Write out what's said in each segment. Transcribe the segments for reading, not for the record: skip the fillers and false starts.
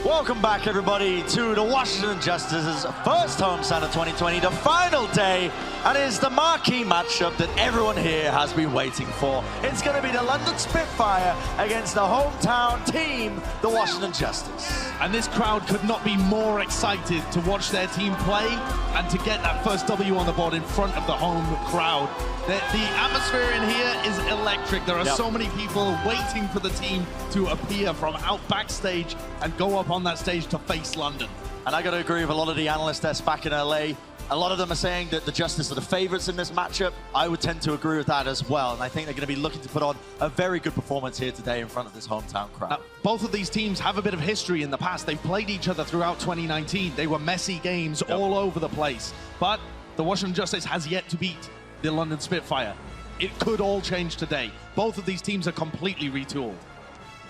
Welcome back, everybody, to the Washington Justice's first homestand of 2020, the final day, and it is the marquee matchup that everyone here has been waiting for. It's going to be the London Spitfire against the hometown team, the Washington Justice. And this crowd could not be more excited to watch their team play and to get that first W on the board in front of the home crowd. The atmosphere in here is electric. There are so many people waiting for the team to appear from out backstage and go up on that stage to face London. And I got to agree with a lot of the analysts that's back in LA. A lot of them are saying that the Justice are the favorites in this matchup. I would tend to agree with that as well. And I think they're going to be looking to put on a very good performance here today in front of this hometown crowd. Both of these teams have a bit of history in the past. They've played each other throughout 2019. They were messy games all over the place. But the Washington Justice has yet to beat the London Spitfire. It could all change today. Both of these teams are completely retooled.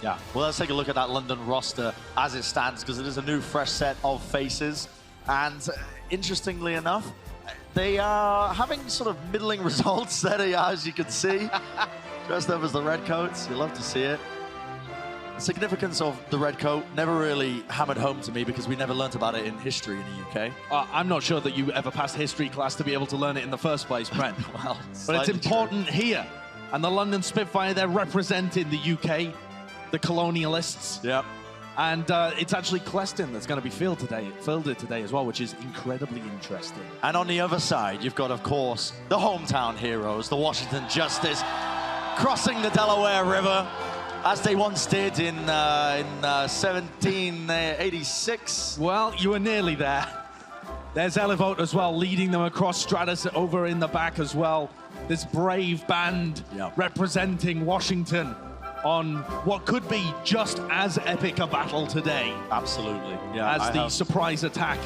Yeah, well, let's take a look at that London roster as it stands, because it is a new, fresh set of faces. And interestingly enough, they are having sort of middling results there, as you can see. Dressed up as the Redcoats, you love to see it. The significance of the red coat never really hammered home to me because we never learnt about it in history in the UK. I'm not sure that you ever passed history class to be able to learn it in the first place, Brent. Well, but it's important here. And the London Spitfire, they're representing the UK, the colonialists. Yep. And it's actually Cleston that's going to be fielded today as well, which is incredibly interesting. And on the other side, you've got, of course, the hometown heroes, the Washington Justice, crossing the Delaware River, as they once did in 1786. Well, you were nearly there. There's Elevote as well, leading them across Stratus over in the back as well. This brave band representing Washington on what could be just as epic a battle today. Absolutely. Yeah, as the surprise attack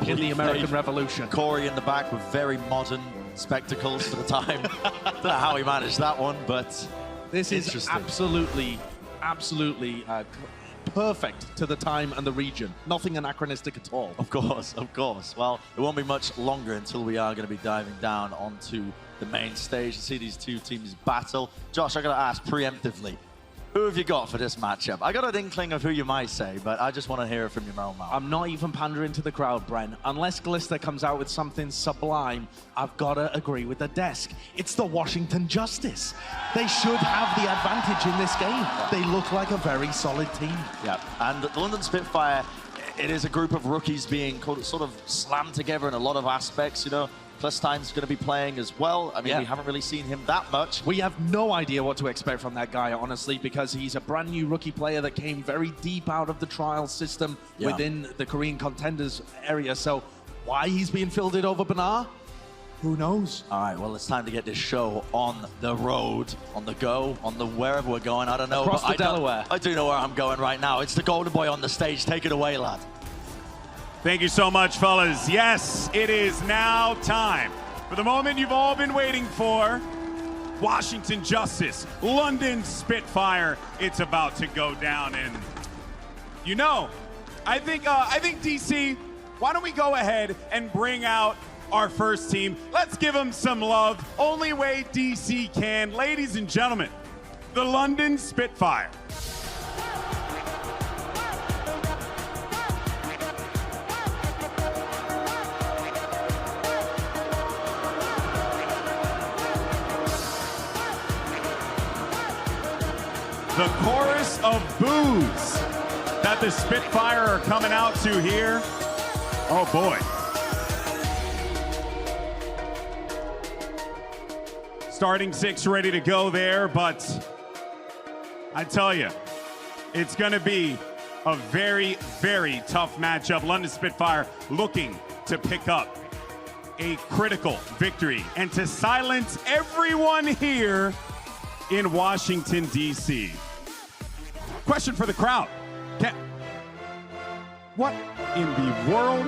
in the American Revolution. Corey in the back with very modern spectacles for the time. Don't know how he managed that one, but this is absolutely perfect to the time and the region. Nothing anachronistic at all. Of course, of course. Well, it won't be much longer until we are going to be diving down onto the main stage to see these two teams battle. Josh, I got to ask preemptively, who have you got for this matchup? I got an inkling of who you might say, but I just want to hear it from your own mouth. I'm not even pandering to the crowd, Brent. Unless Glister comes out with something sublime, I've got to agree with the desk. It's the Washington Justice. They should have the advantage in this game. They look like a very solid team. Yeah, and the London Spitfire, it is a group of rookies being sort of slammed together in a lot of aspects, you know. Clestine's going to be playing as well. I mean, we haven't really seen him that much. We have no idea what to expect from that guy, honestly, because he's a brand new rookie player that came very deep out of the trial system within the Korean contenders area. So why he's being fielded over Bernard? Who knows? All right, well, it's time to get this show on the road, on the go, on the wherever we're going. I don't know. Across the Delaware. I do know where I'm going right now. It's the Golden Boy on the stage. Take it away, lad. Thank you so much, fellas. Yes, it is now time for the moment you've all been waiting for. Washington Justice, London Spitfire. It's about to go down, and you know, I think DC. Why don't we go ahead and bring out our first team? Let's give them some love. Only way DC can, ladies and gentlemen, the London Spitfire. The chorus of boos that the Spitfire are coming out to here. Oh boy. Starting six ready to go there, but I tell you, it's going to be a very, very tough matchup. London Spitfire looking to pick up a critical victory and to silence everyone here in Washington, D.C. Question for the crowd. What in the world?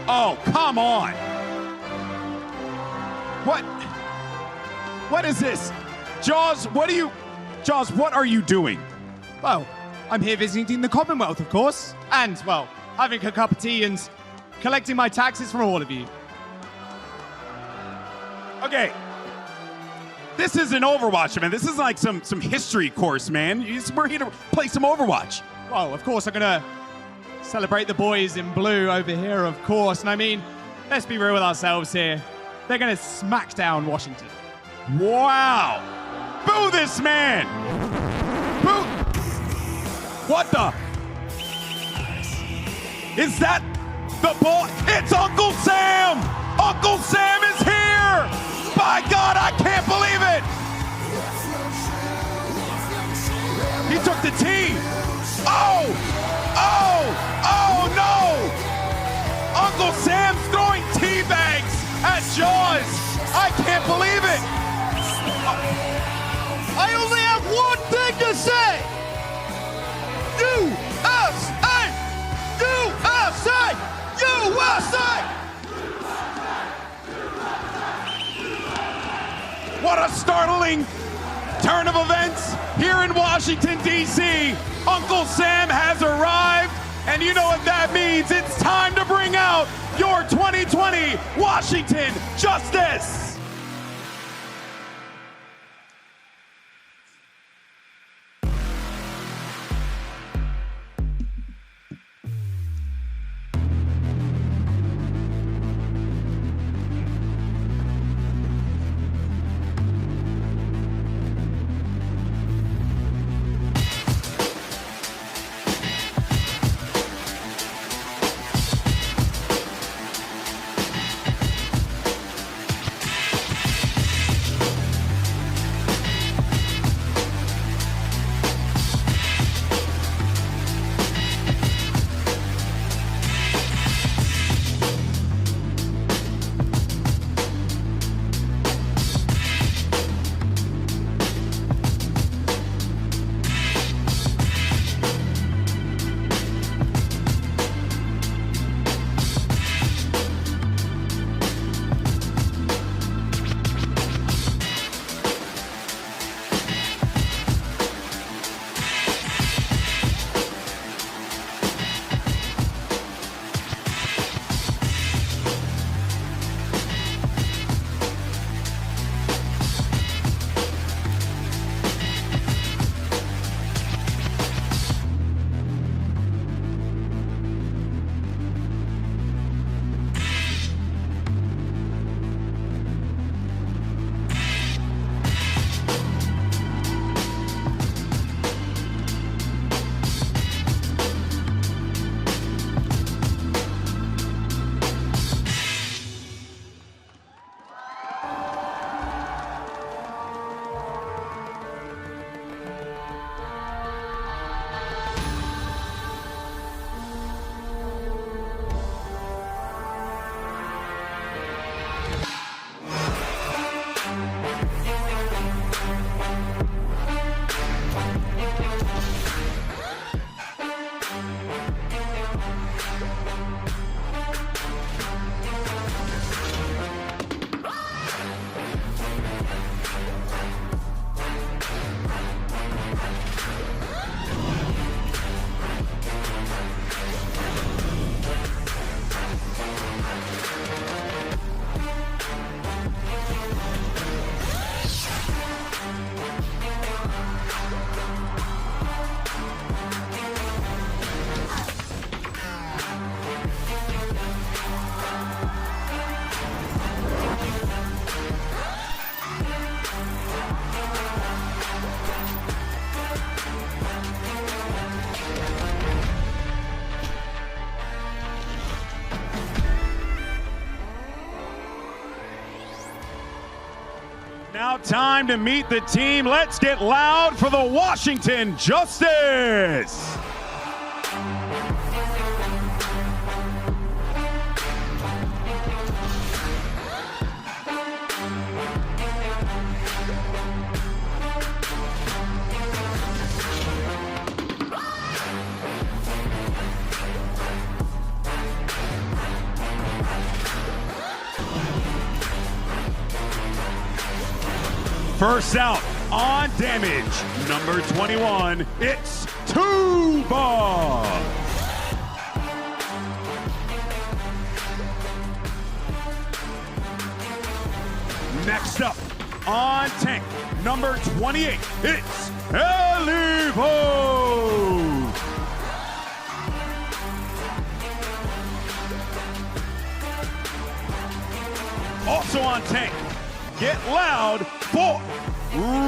Oh, come on. What is this? Jaws, what are you doing? Well, I'm here visiting the Commonwealth, of course. And, well, having a cup of tea and collecting my taxes from all of you. Okay. This isn't Overwatch, man. This is like some history course, man. We're here to play some Overwatch. Well, of course, I'm going to celebrate the boys in blue over here, of course. And I mean, let's be real with ourselves here. They're going to smack down Washington. Wow. Boo this man. Boo. What the? Is that the ball? It's Uncle Sam. Uncle Sam is here. By God, I can't believe it. He took the tee. Oh, no. Uncle Sam's throwing tea bags at Jaws. I can't believe it. I only have one thing to say. USA! USA! USA! What a startling turn of events here in Washington, D.C. Uncle Sam has arrived, and you know what that means. It's time to bring out your 2020 Washington Justice. Now time to meet the team. Let's get loud for the Washington Justice. First out on damage, number 21, it's Tuba. Next up, On tank, number 28, it's Elivo. Also on tank, get loud for Roar.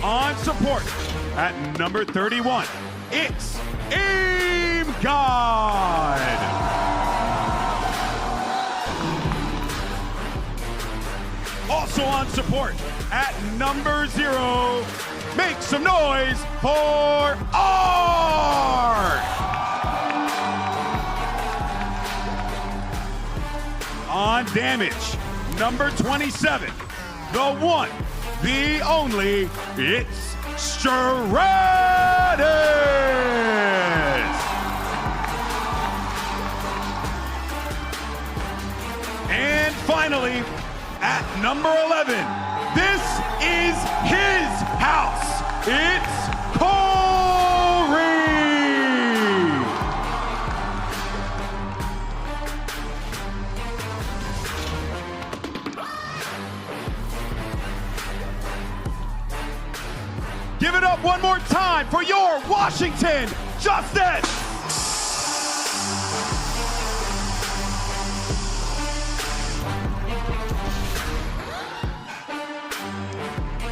On support, at number 31, it's Aim God. Also on support, at number 0, make some noise for Art. On damage, number 27, the one, the only, it's Stratus. And finally, at number 11, this is his house. It's Corey. Give it up one more time for your Washington Justice.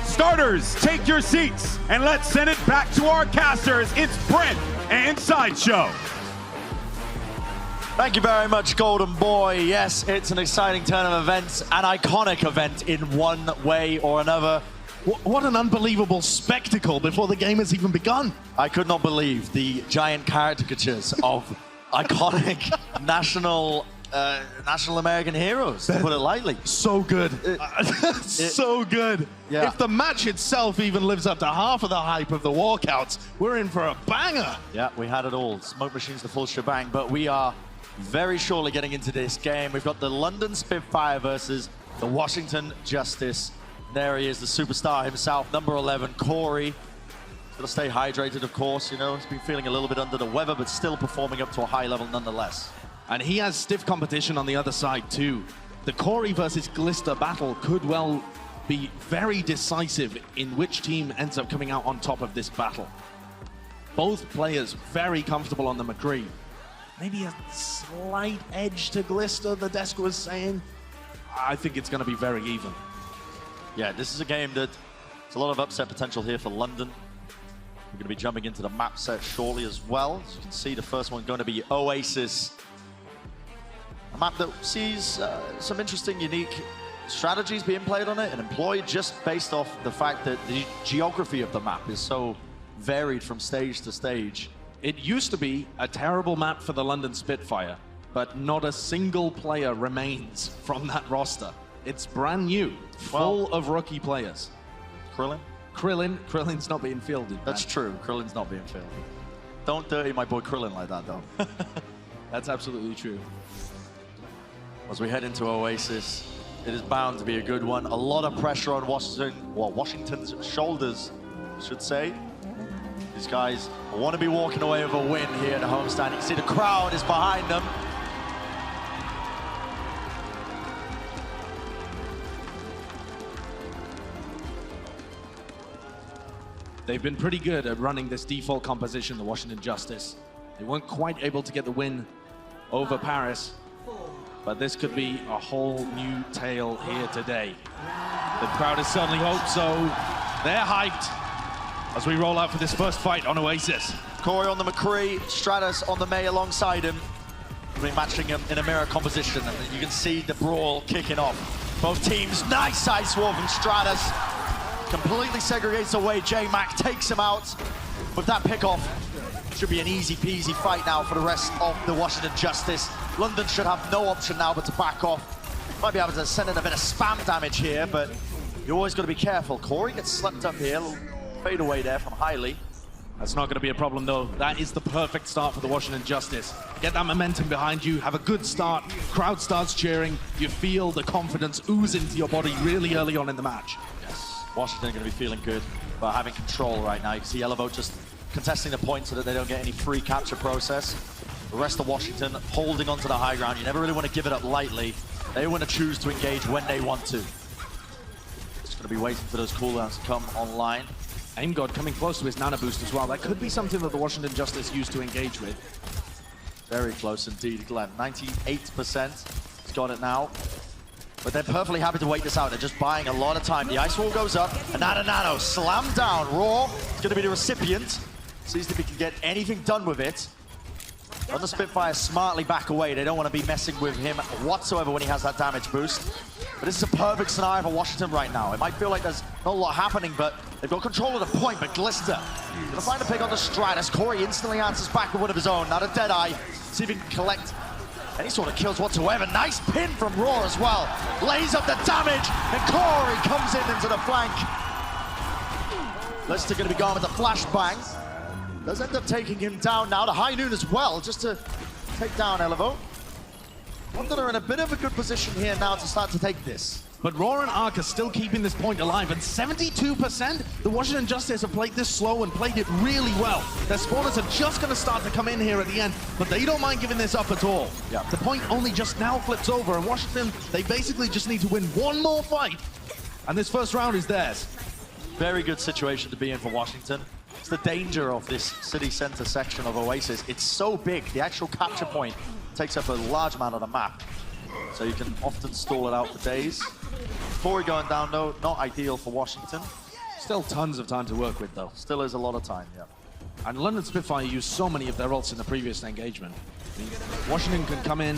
Starters, take your seats and let's send it back to our casters. It's Brent and Sideshow. Thank you very much, Golden Boy. Yes, it's an exciting turn of events, an iconic event in one way or another. What an unbelievable spectacle before the game has even begun. I could not believe the giant caricatures of iconic national American heroes, to put it lightly. So good. So good. Yeah. If the match itself even lives up to half of the hype of the walkouts, we're in for a banger. Yeah, we had it all. Smoke machines, the full shebang, but we are very shortly getting into this game. We've got the London Spitfire versus the Washington Justice. There he is, the superstar himself, number 11, Corey. Got to stay hydrated, of course, you know. He's been feeling a little bit under the weather, but still performing up to a high level nonetheless. And he has stiff competition on the other side, too. The Corey versus Glister battle could well be very decisive in which team ends up coming out on top of this battle. Both players very comfortable on the McCree. Maybe a slight edge to Glister, the desk was saying. I think it's going to be very even. Yeah, this is a game that there's a lot of upset potential here for London. We're going to be jumping into the map set shortly as well. As you can see, the first one going to be Oasis. A map that sees some interesting, unique strategies being played on it and employed just based off the fact that the geography of the map is so varied from stage to stage. It used to be a terrible map for the London Spitfire, but not a single player remains from that roster. It's brand new, full of rookie players. Krillin? Krillin's not being fielded. That's true, Krillin's not being fielded. Don't dirty my boy Krillin like that, though. That's absolutely true. As we head into Oasis, it is bound to be a good one. A lot of pressure on Washington's shoulders, I should say. These guys want to be walking away with a win here at the homestand. You can see the crowd is behind them. They've been pretty good at running this default composition, the Washington Justice. They weren't quite able to get the win over Paris, but this could be a whole new tale here today. The crowd has certainly hoped so. They're hyped as we roll out for this first fight on Oasis. Corey on the McCree, Stratus on the May alongside him. We'll be matching them in a mirror composition, and you can see the brawl kicking off. Both teams, nice side swerve from Stratus. Completely segregates away. J-Mac takes him out with that pickoff. Should be an easy peasy fight now for the rest of the Washington Justice. London should have no option now but to back off. Might be able to send in a bit of spam damage here, but you always got to be careful. Corey gets slept up here. Fade away there from Hiley. That's not going to be a problem, though. That is the perfect start for the Washington Justice. Get that momentum behind you, have a good start, crowd starts cheering, you feel the confidence ooze into your body really early on in the match. Yes, Washington going to be feeling good about having control right now. You can see Elevo just contesting the point so that they don't get any free capture process. The rest of Washington holding onto the high ground. You never really want to give it up lightly. They want to choose to engage when they want to. Just going to be waiting for those cooldowns to come online. Aim God coming close to his nano boost as well. That could be something that the Washington Justice used to engage with. Very close indeed, Glenn. 98%. He's got it now. But they're perfectly happy to wait this out. They're just buying a lot of time. The ice wall goes up, and Nano slammed down. Raw is going to be the recipient. Sees if he can get anything done with it. London Spitfire smartly back away. They don't want to be messing with him whatsoever when he has that damage boost. But this is a perfect scenario for Washington right now. It might feel like there's not a lot happening, but they've got control of the point. But Glister gonna find a pick on the Stratus. Corey instantly answers back with one of his own. Not a Deadeye. See if he can collect any sort of kills whatsoever. Nice pin from Raw as well. Lays up the damage, and Corey comes in into the flank. Glister gonna be gone with the flashbang. Does end up taking him down now to High Noon as well, just to take down Elevo. London are in a bit of a good position here now to start to take this. But Raw and Arc are still keeping this point alive, and 72%, the Washington Justice have played this slow and played it really well. Their spawners are just going to start to come in here at the end, but they don't mind giving this up at all. Yeah. The point only just now flips over, and Washington, they basically just need to win one more fight, and this first round is theirs. Very good situation to be in for Washington. It's the danger of this city center section of Oasis. It's so big, the actual capture point takes up a large amount of the map. So you can often stall it out for days. Corey going down though, not ideal for Washington. Still tons of time to work with though. Still is a lot of time, yeah. And London Spitfire used so many of their ults in the previous engagement. I mean, Washington can come in,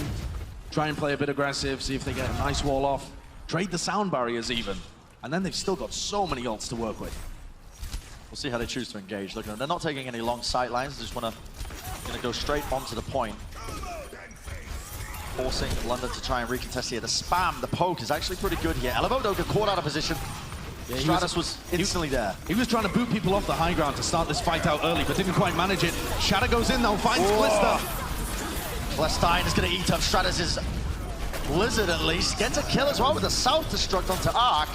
try and play a bit aggressive, see if they get a nice wall off, trade the sound barriers even. And then they've still got so many ults to work with. We'll see how they choose to engage. Look, they're not taking any long sight lines. They just want to go straight onto the point. Forcing London to try and recontest here. The spam, the poke is actually pretty good here. Elevo though got caught out of position. Yeah, Stratus was instantly there. He was trying to boot people off the high ground to start this fight out early, but didn't quite manage it. Shadow goes in though, finds Glister. Clestein is going to eat up Stratus' Blizzard at least. Gets a kill as well with the self-destruct onto Arc.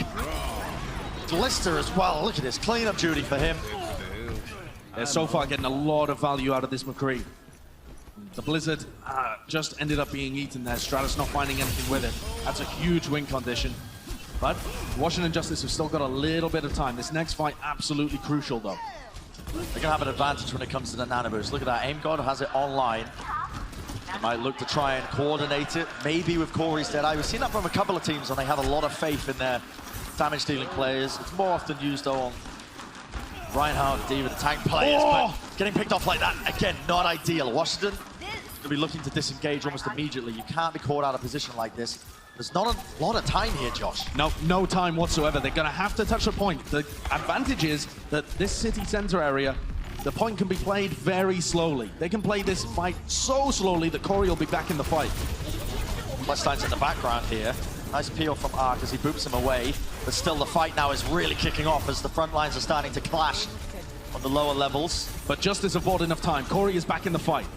Glister as well. Look at this cleanup duty for him. They're so far getting a lot of value out of this McCree. The Blizzard just ended up being eaten there. Stratus not finding anything with it. That's a huge win condition. But Washington Justice have still got a little bit of time. This next fight absolutely crucial though. They're going to have an advantage when it comes to the nano boost. Look at that. Aim God has it online. They might look to try and coordinate it. Maybe with Corey's Deadeye. We've seen that from a couple of teams when they have a lot of faith in their damage-dealing players. It's more often used though on Reinhardt, D with the tank players, but getting picked off like that, again, not ideal. Washington will be looking to disengage almost immediately. You can't be caught out of position like this. There's not a lot of time here, Josh. No time whatsoever. They're going to have to touch the point. The advantage is that this city center area, the point can be played very slowly. They can play this fight so slowly that Corey will be back in the fight. Clestein's in the background here. Nice peel from Arc as he boops him away. But still, the fight now is really kicking off as the front lines are starting to clash on the lower levels. But Justice have bought enough time. Corey is back in the fight.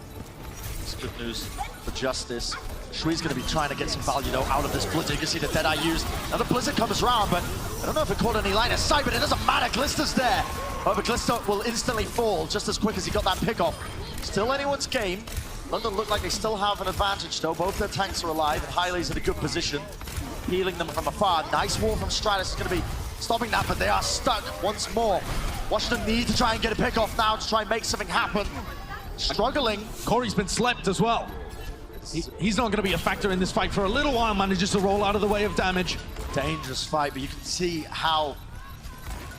It's good news for Justice. Shui's going to be trying to get some value, though, out of this Blizzard. You can see the Deadeye used. Now the Blizzard comes around, but I don't know if it caught any line of sight, but it doesn't matter. Glister's there. Oh, but Glister will instantly fall just as quick as he got that pick off. Still anyone's game. London look like they still have an advantage, though. Both their tanks are alive, and Hyley's in a good position. Healing them from afar. Nice wall from Stratus is going to be stopping that, but they are stuck once more. Washington need to try and get a pick off now to try and make something happen. Struggling. Corey's been slept as well. He's not going to be a factor in this fight for a little while. Manages to roll out of the way of damage. Dangerous fight, but you can see how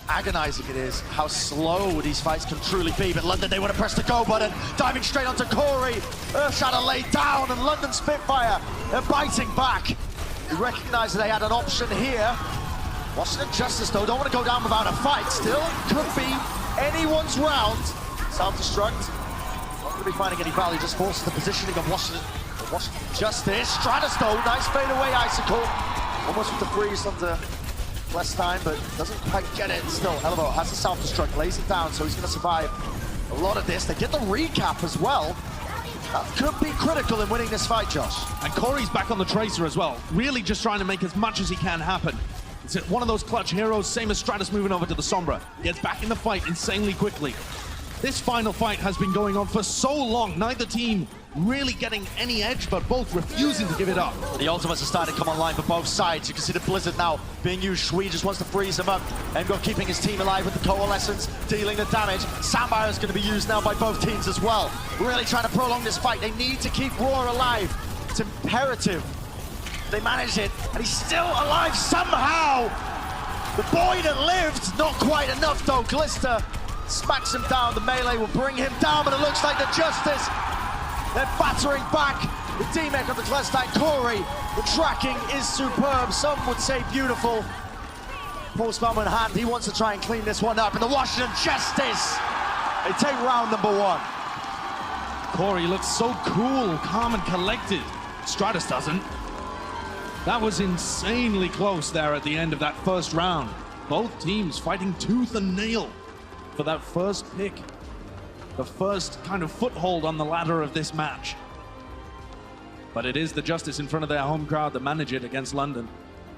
agonizing it is, how slow these fights can truly be. But London, they want to press the go button, diving straight onto Corey. Earthshatter laid down, and London Spitfire, they're biting back. You recognize that they had an option here. Washington Justice, though, don't want to go down without a fight. Still, could be anyone's round. Self-destruct. Not going to be finding any value, just forces the positioning of Washington Justice. Stratus, though, nice fade away, Icicle. Almost with the freeze onto Clestein, but doesn't quite get it. Still, Elevo has the self-destruct, lays it down, so he's going to survive a lot of this. They get the recap as well. That could be critical in winning this fight, Josh. And Corey's back on the Tracer as well. Really just trying to make as much as he can happen. It's one of those clutch heroes, same as Stratus moving over to the Sombra. Gets back in the fight insanely quickly. This final fight has been going on for so long. Neither team really getting any edge, but both refusing to give it up. The ultimates are starting to come online for both sides. You can see the Blizzard now being used. Shui just wants to freeze him up. Emgo keeping his team alive with the Coalescence, dealing the damage. Soundfire is going to be used now by both teams as well. Really trying to prolong this fight. They need to keep Raw alive. It's imperative. They manage it, and he's still alive somehow. The boy that lived, not quite enough though. Glister smacks him down. The melee will bring him down, but it looks like the Justice, they're battering back. The D-Mech of the Clandestine. Corey, the tracking is superb. Some would say beautiful. Postbomb in hand, he wants to try and clean this one up. And the Washington Justice, they take round number 1. Corey looks so cool, calm and collected. Stratus doesn't. That was insanely close there at the end of that first round. Both teams fighting tooth and nail for that first pick. The first kind of foothold on the ladder of this match. But it is the Justice in front of their home crowd that manage it against London.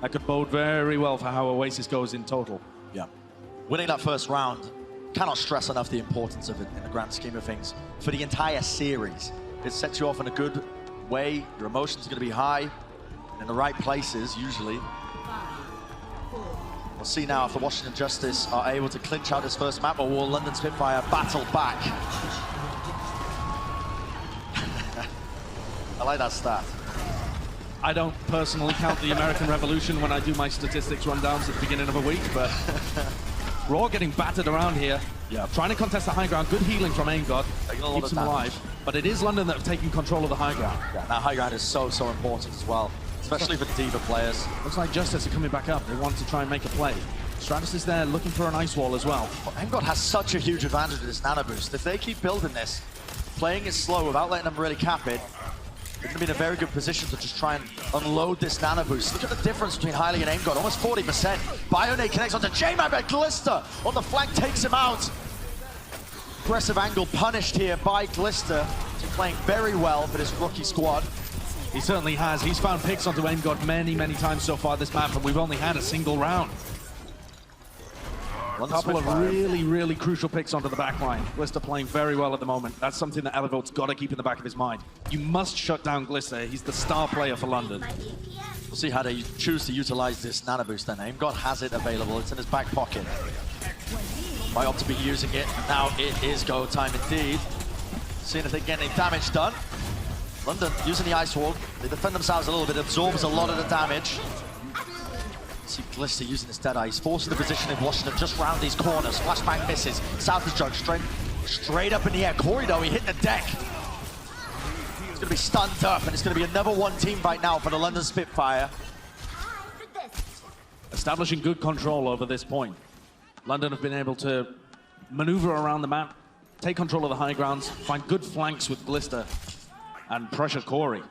That could bode very well for how Oasis goes in total. Yeah. Winning that first round, cannot stress enough the importance of it in the grand scheme of things. For the entire series, it sets you off in a good way. Your emotions are going to be high, and in the right places, usually. We'll see now if the Washington Justice are able to clinch out this first map, or will London Spitfire battle back? I like that stat. I don't personally count the American Revolution when I do my statistics rundowns at the beginning of a week, but Raw getting battered around here. Yeah. Trying to contest the high ground. Good healing from AimGod. Keeps him alive. But it is London that have taken control of the high ground. Yeah, that high ground is so important as well, especially for the D.Va players. Looks like Justice are coming back up. They want to try and make a play. Stratus is there looking for an ice wall as well. AimGod has such a huge advantage with this nano boost. If they keep building this, playing it slow without letting them really cap it, they're going to be in a very good position to just try and unload this nano boost. Look at the difference between Hylie and AimGod, almost 40%. Bionade connects onto J-Man, but Glister on the flank takes him out. Aggressive angle punished here by Glister. He's playing very well for this rookie squad. He certainly has. He's found picks onto AimGod many times so far this map, and we've only had a single round. A couple of really crucial picks onto the back line. Glister playing very well at the moment. That's something that Elevote's got to keep in the back of his mind. You must shut down Glister. He's the star player for London. We'll see how they choose to utilize this nano boost then. AimGod has it available. It's in his back pocket. Might opt to be using it. Now it is go time indeed. Seeing if they get any damage done. London using the ice wall. They defend themselves a little bit. Absorbs a lot of the damage. See Glister using his Deadeye. He's forcing the position in Washington just round these corners. Flashbang misses. South is judged straight up in the air. Corey though, he hit the deck. He's going to be stunned up, and it's going to be another one team fight now for the London Spitfire. Establishing good control over this point. London have been able to maneuver around the map, take control of the high grounds, find good flanks with Glister, and pressure Corey.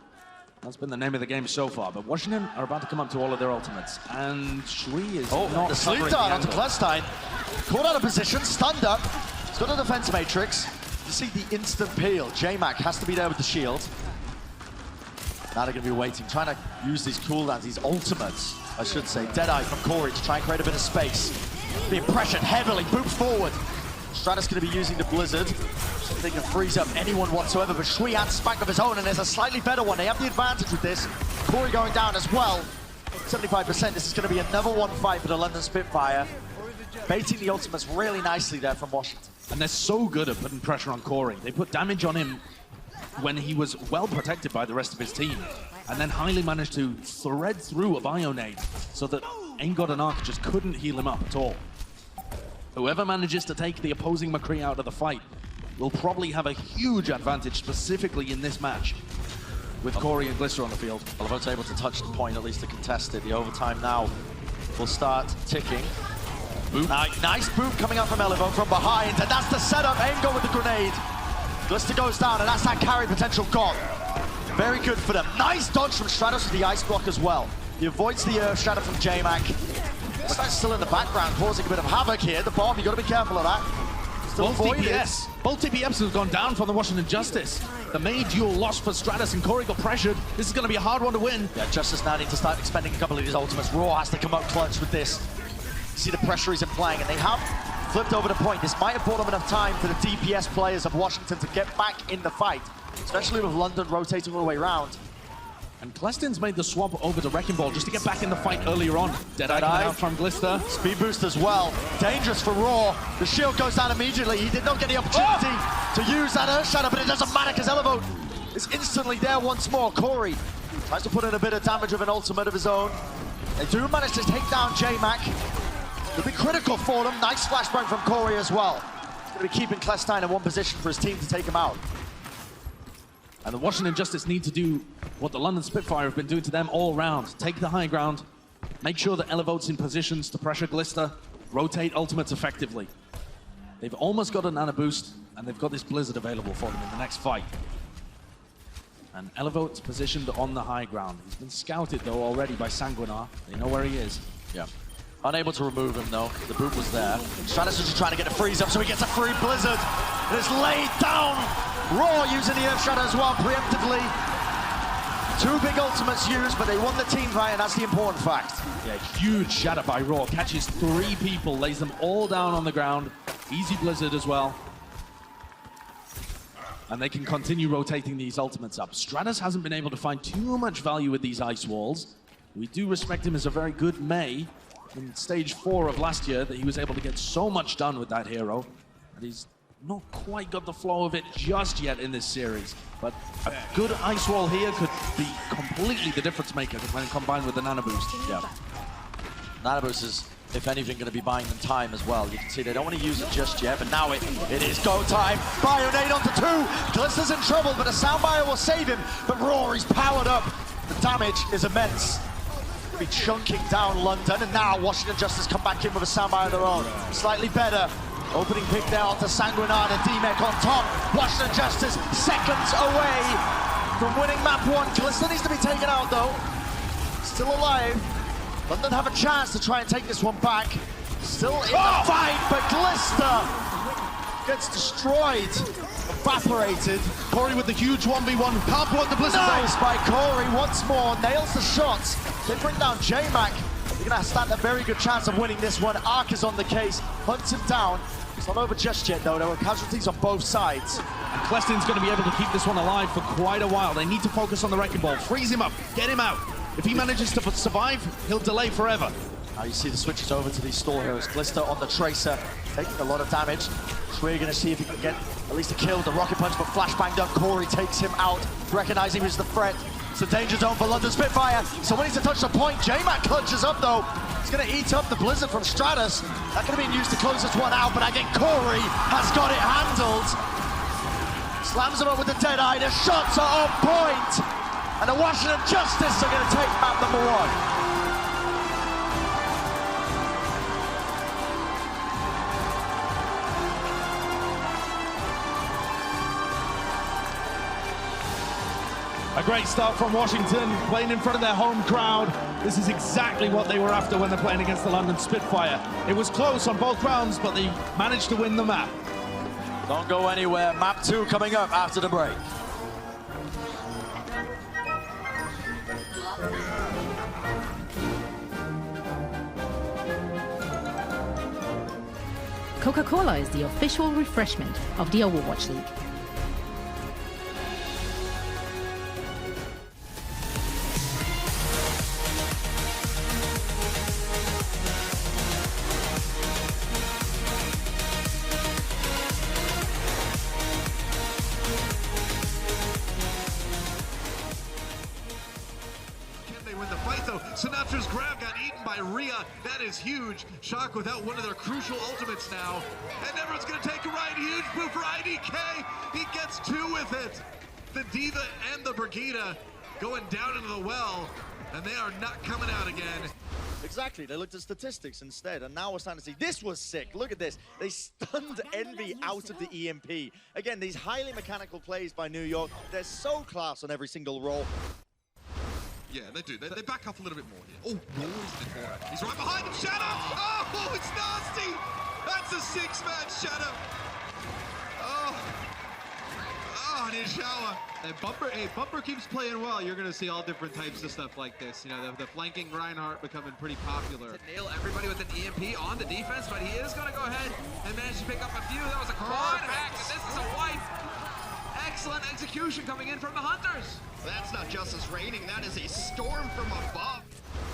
That's been the name of the game so far, but Washington are about to come up to all of their ultimates, and Shui is not the sleep dart onto Clandestine. Caught out of position, stunned up. He's got a defense matrix. You see the instant peel. J-Mac has to be there with the shield. Now they're going to be waiting, trying to use these cooldowns, these ultimates, I should say. Deadeye from Corey to try and create a bit of space. Being pressured heavily, boots forward. Stratus going to be using the Blizzard. They can freeze up anyone whatsoever, but Shui has Spank of his own, and there's a slightly better one. They have the advantage with this. Corey going down as well. 75%. This is going to be another one fight for the London Spitfire. Baiting the ultimates really nicely there from Washington. And they're so good at putting pressure on Corey. They put damage on him when he was well protected by the rest of his team. And then Hylie managed to thread through a Bionade so that AimGod and Arc just couldn't heal him up at all. Whoever manages to take the opposing McCree out of the fight will probably have a huge advantage, specifically in this match, with Corey and Glister on the field. Elevote's able to touch the point, at least to contest it. The overtime now will start ticking. Boop. Nice boop coming up from Elevote from behind, and that's the setup. AimGod with the grenade. Glister goes down, and that's that carry potential gone. Very good for them. Nice dodge from Stratos with the ice block as well. He avoids the Earth Shadow from J-Mac. That's still in the background, causing a bit of havoc here. The bomb, you got to be careful of that. Still Both TPS have gone down from the Washington Justice. The May duel lost for Stratus, and Corey got pressured. This is going to be a hard one to win. Yeah, Justice now need to start expending a couple of these ultimates. Raw has to come up clutch with this. You see the pressure he's applying, and they have flipped over the point. This might have bought them enough time for the DPS players of Washington to get back in the fight, especially with London rotating all the way around. And Klestin's made the swap over to Wrecking Ball just to get back in the fight earlier on. Deadeye coming out from Glister. Speed boost as well. Dangerous for Raw. The shield goes down immediately. He did not get the opportunity to use that Earth Shadow, but it doesn't matter because Elevote is instantly there once more. Corey tries to put in a bit of damage with an ultimate of his own. They do manage to take down J-Mac. It'll be critical for them. Nice flashbang from Corey as well. He's going to be keeping Klestein in one position for his team to take him out. And the Washington Justice need to do what the London Spitfire have been doing to them all round. Take the high ground, make sure that Elevote's in positions to pressure Glister, rotate ultimates effectively. They've almost got a nano boost, and they've got this Blizzard available for them in the next fight. And Elevote's positioned on the high ground. He's been scouted, though, already by Sanguinar. They know where he is. Yeah. Unable to remove him, though. The boot was there. Stratus is just trying to get a freeze up, so he gets a free Blizzard. And it's laid down. Raw using the Earth Shadow as well, preemptively. Two big ultimates used, but they won the team fight, and that's the important fact. Yeah, huge shatter by Raw. Catches 3 people, lays them all down on the ground. Easy Blizzard as well. And they can continue rotating these ultimates up. Stratus hasn't been able to find too much value with these ice walls. We do respect him as a very good May in stage 4 of last year, that he was able to get so much done with that hero. And he's not quite got the flow of it just yet in this series. But a good ice wall here could be completely the difference maker when combined with the nano boost. Yeah. Nano boost is, if anything, going to be buying them time as well. You can see they don't want to use it just yet, but now it is go time. Bionade onto 2. Glister's in trouble, but a Soundbio will save him. But Rory's powered up. The damage is immense. Be chunking down London, and now Washington Justice come back in with a Soundbite of their own. Slightly better. Opening pick there onto Sanguinar and D-Mech on top. Washington Justice seconds away from winning map 1. Glister needs to be taken out though. Still alive. London have a chance to try and take this one back. Still in the fight, but Glister gets destroyed. Evaporated. Corey with the huge 1v1. Can't block the Blizzard. Nice by Corey once more. Nails the shots. They bring down J-Mac. They're going to stand a very good chance of winning this one. Ark is on the case. Hunts him down. It's not over just yet, though. There were casualties on both sides. And Klestin's going to be able to keep this one alive for quite a while. They need to focus on the Wrecking Ball. Freeze him up. Get him out. If he manages to survive, he'll delay forever. Now you see the switches over to these stall heroes. Glister on the Tracer, taking a lot of damage. We're going to see if he can get at least a kill. The rocket punch, but flashbanged up. Corey takes him out, recognizing who's the threat. It's a danger zone for London Spitfire. Someone needs to touch the point. J-Mac clutches up though. He's going to eat up the Blizzard from Stratus. That could have been used to close this one out, but I think Corey has got it handled. Slams him up with the Deadeye. The shots are on point. And the Washington Justice are going to take map number 1. A great start from Washington, playing in front of their home crowd. This is exactly what they were after when they're playing against the London Spitfire. It was close on both rounds, but they managed to win the map. Don't go anywhere. Map 2 coming up after the break. Coca-Cola is the official refreshment of the Overwatch League. Sinatra's grab got eaten by Rhea. That is huge. Shock without one of their crucial ultimates now. And everyone's going to take a ride. Huge move for IDK. He gets 2 with it. The Diva and the Brigida going down into the well. And they are not coming out again. Exactly. They looked at statistics instead. And now we're starting to see. This was sick. Look at this. They stunned Envy out of the EMP. Again, these highly mechanical plays by New York. They're so class on every single roll. Yeah, they do. They back up a little bit more here. Oh, Dorado. He's right behind him. Shadow! Oh, it's nasty! That's a 6-man Shadow. Oh, and Nishawa. And Bumper keeps playing well. You're going to see all different types of stuff like this. You know, the flanking Reinhardt becoming pretty popular. To nail everybody with an EMP on the defense, but he is going to go ahead and manage to pick up a few. That was a quad hack, and this is a wipe. Excellent execution coming in from the Hunters. That's not Justice raining, that is a storm from above.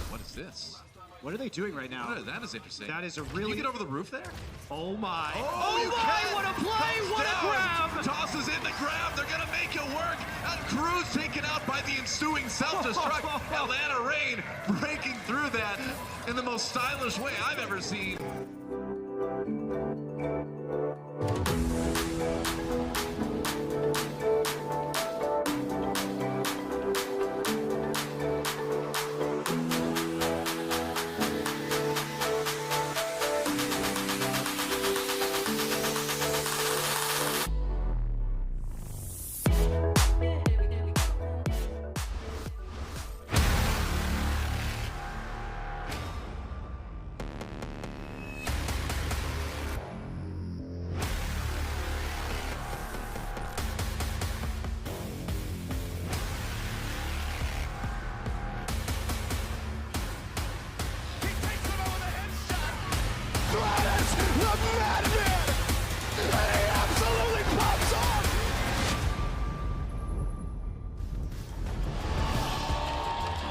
What is this? What are they doing right now? That is interesting. That is a Can really... you get over the roof there? Oh my. Oh my, what a play, what a grab! Tosses in the grab, they're gonna make it work. And Cruz taken out by the ensuing self-destruct. Atlanta Rain breaking through that in the most stylish way I've ever seen.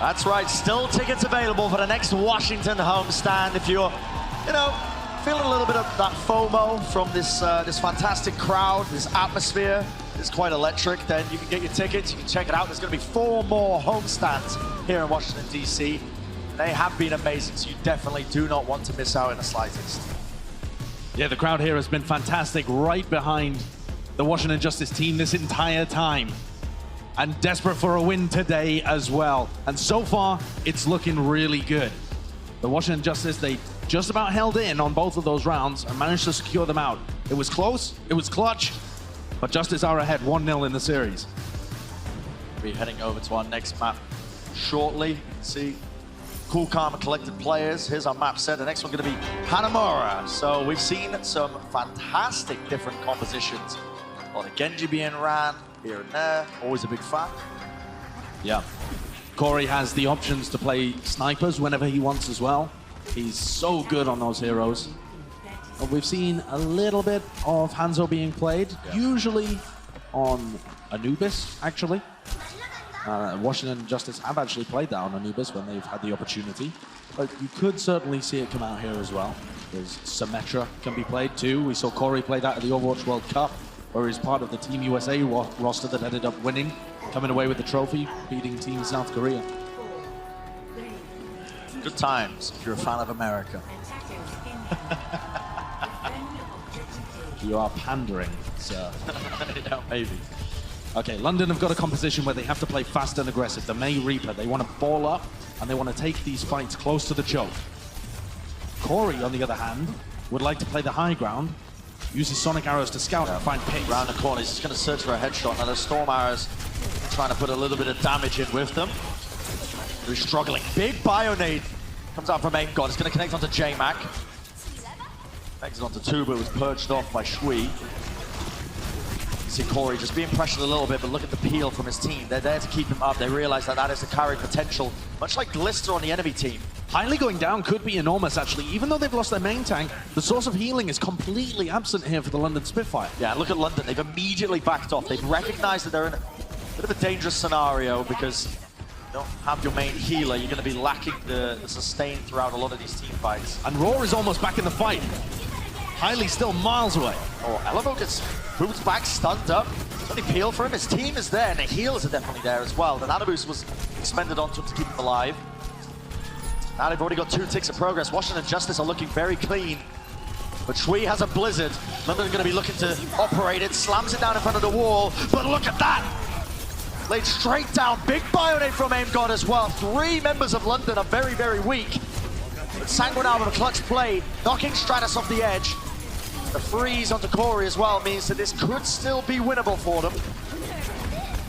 That's right, still tickets available for the next Washington homestand. If you're, feeling a little bit of that FOMO from this this fantastic crowd, this atmosphere, it's quite electric, then you can get your tickets, you can check it out. There's gonna be 4 more homestands here in Washington, D.C. They have been amazing, so you definitely do not want to miss out in the slightest. Yeah, the crowd here has been fantastic, right behind the Washington Justice team this entire time. And desperate for a win today as well. And so far, it's looking really good. The Washington Justice, they just about held in on both of those rounds and managed to secure them out. It was close, it was clutch, but Justice are ahead 1-0 in the series. We'll be heading over to our next map shortly. You can see cool, calm, and collected players. Here's our map set. The next one's gonna be Hanamura. So we've seen some fantastic different compositions. A lot of Genji being ran here and there. Always a big fan. Yeah. Corey has the options to play snipers whenever he wants as well. He's so good on those heroes. We've seen a little bit of Hanzo being played, usually on Anubis, actually. Washington Justice have actually played that on Anubis when they've had the opportunity. But you could certainly see it come out here as well. There's Symmetra can be played too. We saw Corey play that at the Overwatch World Cup, where he's part of the Team USA roster that ended up winning, coming away with the trophy, beating Team South Korea. Good times if you're a fan of America. You are pandering, sir. Yeah, maybe. Okay, London have got a composition where they have to play fast and aggressive. The May Reaper, they want to ball up and they want to take these fights close to the choke. Corey, on the other hand, would like to play the high ground, uses Sonic Arrows to scout and find pace. Around the corner, he's just going to search for a headshot. Now the Storm Arrows trying to put a little bit of damage in with them. They're struggling. Big Bionade comes out from Aim God. It's going to connect onto J-Mac. Exit onto Tuba, was purged off by Shui. You see Corey just being pressured a little bit, but look at the peel from his team. They're there to keep him up. They realize that that is the carry potential, much like Glister on the enemy team. Highly going down could be enormous, actually. Even though they've lost their main tank, the source of healing is completely absent here for the London Spitfire. Yeah, look at London. They've immediately backed off. They've recognized that they're in a bit of a dangerous scenario because you don't have your main healer. You're going to be lacking the sustain throughout a lot of these team fights. And Roar is almost back in the fight. Highly still miles away. Oh, Elevo gets moved back, stunned up. There's only peel for him. His team is there, and the heals are definitely there as well. The Nano Boost was expended onto him to keep him alive. Now they've already got 2 ticks of progress. Washington Justice are looking very clean. But Shui has a blizzard. London are going to be looking to operate it. Slams it down in front of the wall. But look at that! Laid straight down. Big Bionade from Aim God as well. 3 members of London are very, very weak. But Sanguine out with a clutch play, knocking Stratus off the edge. The freeze onto Corey as well means that this could still be winnable for them.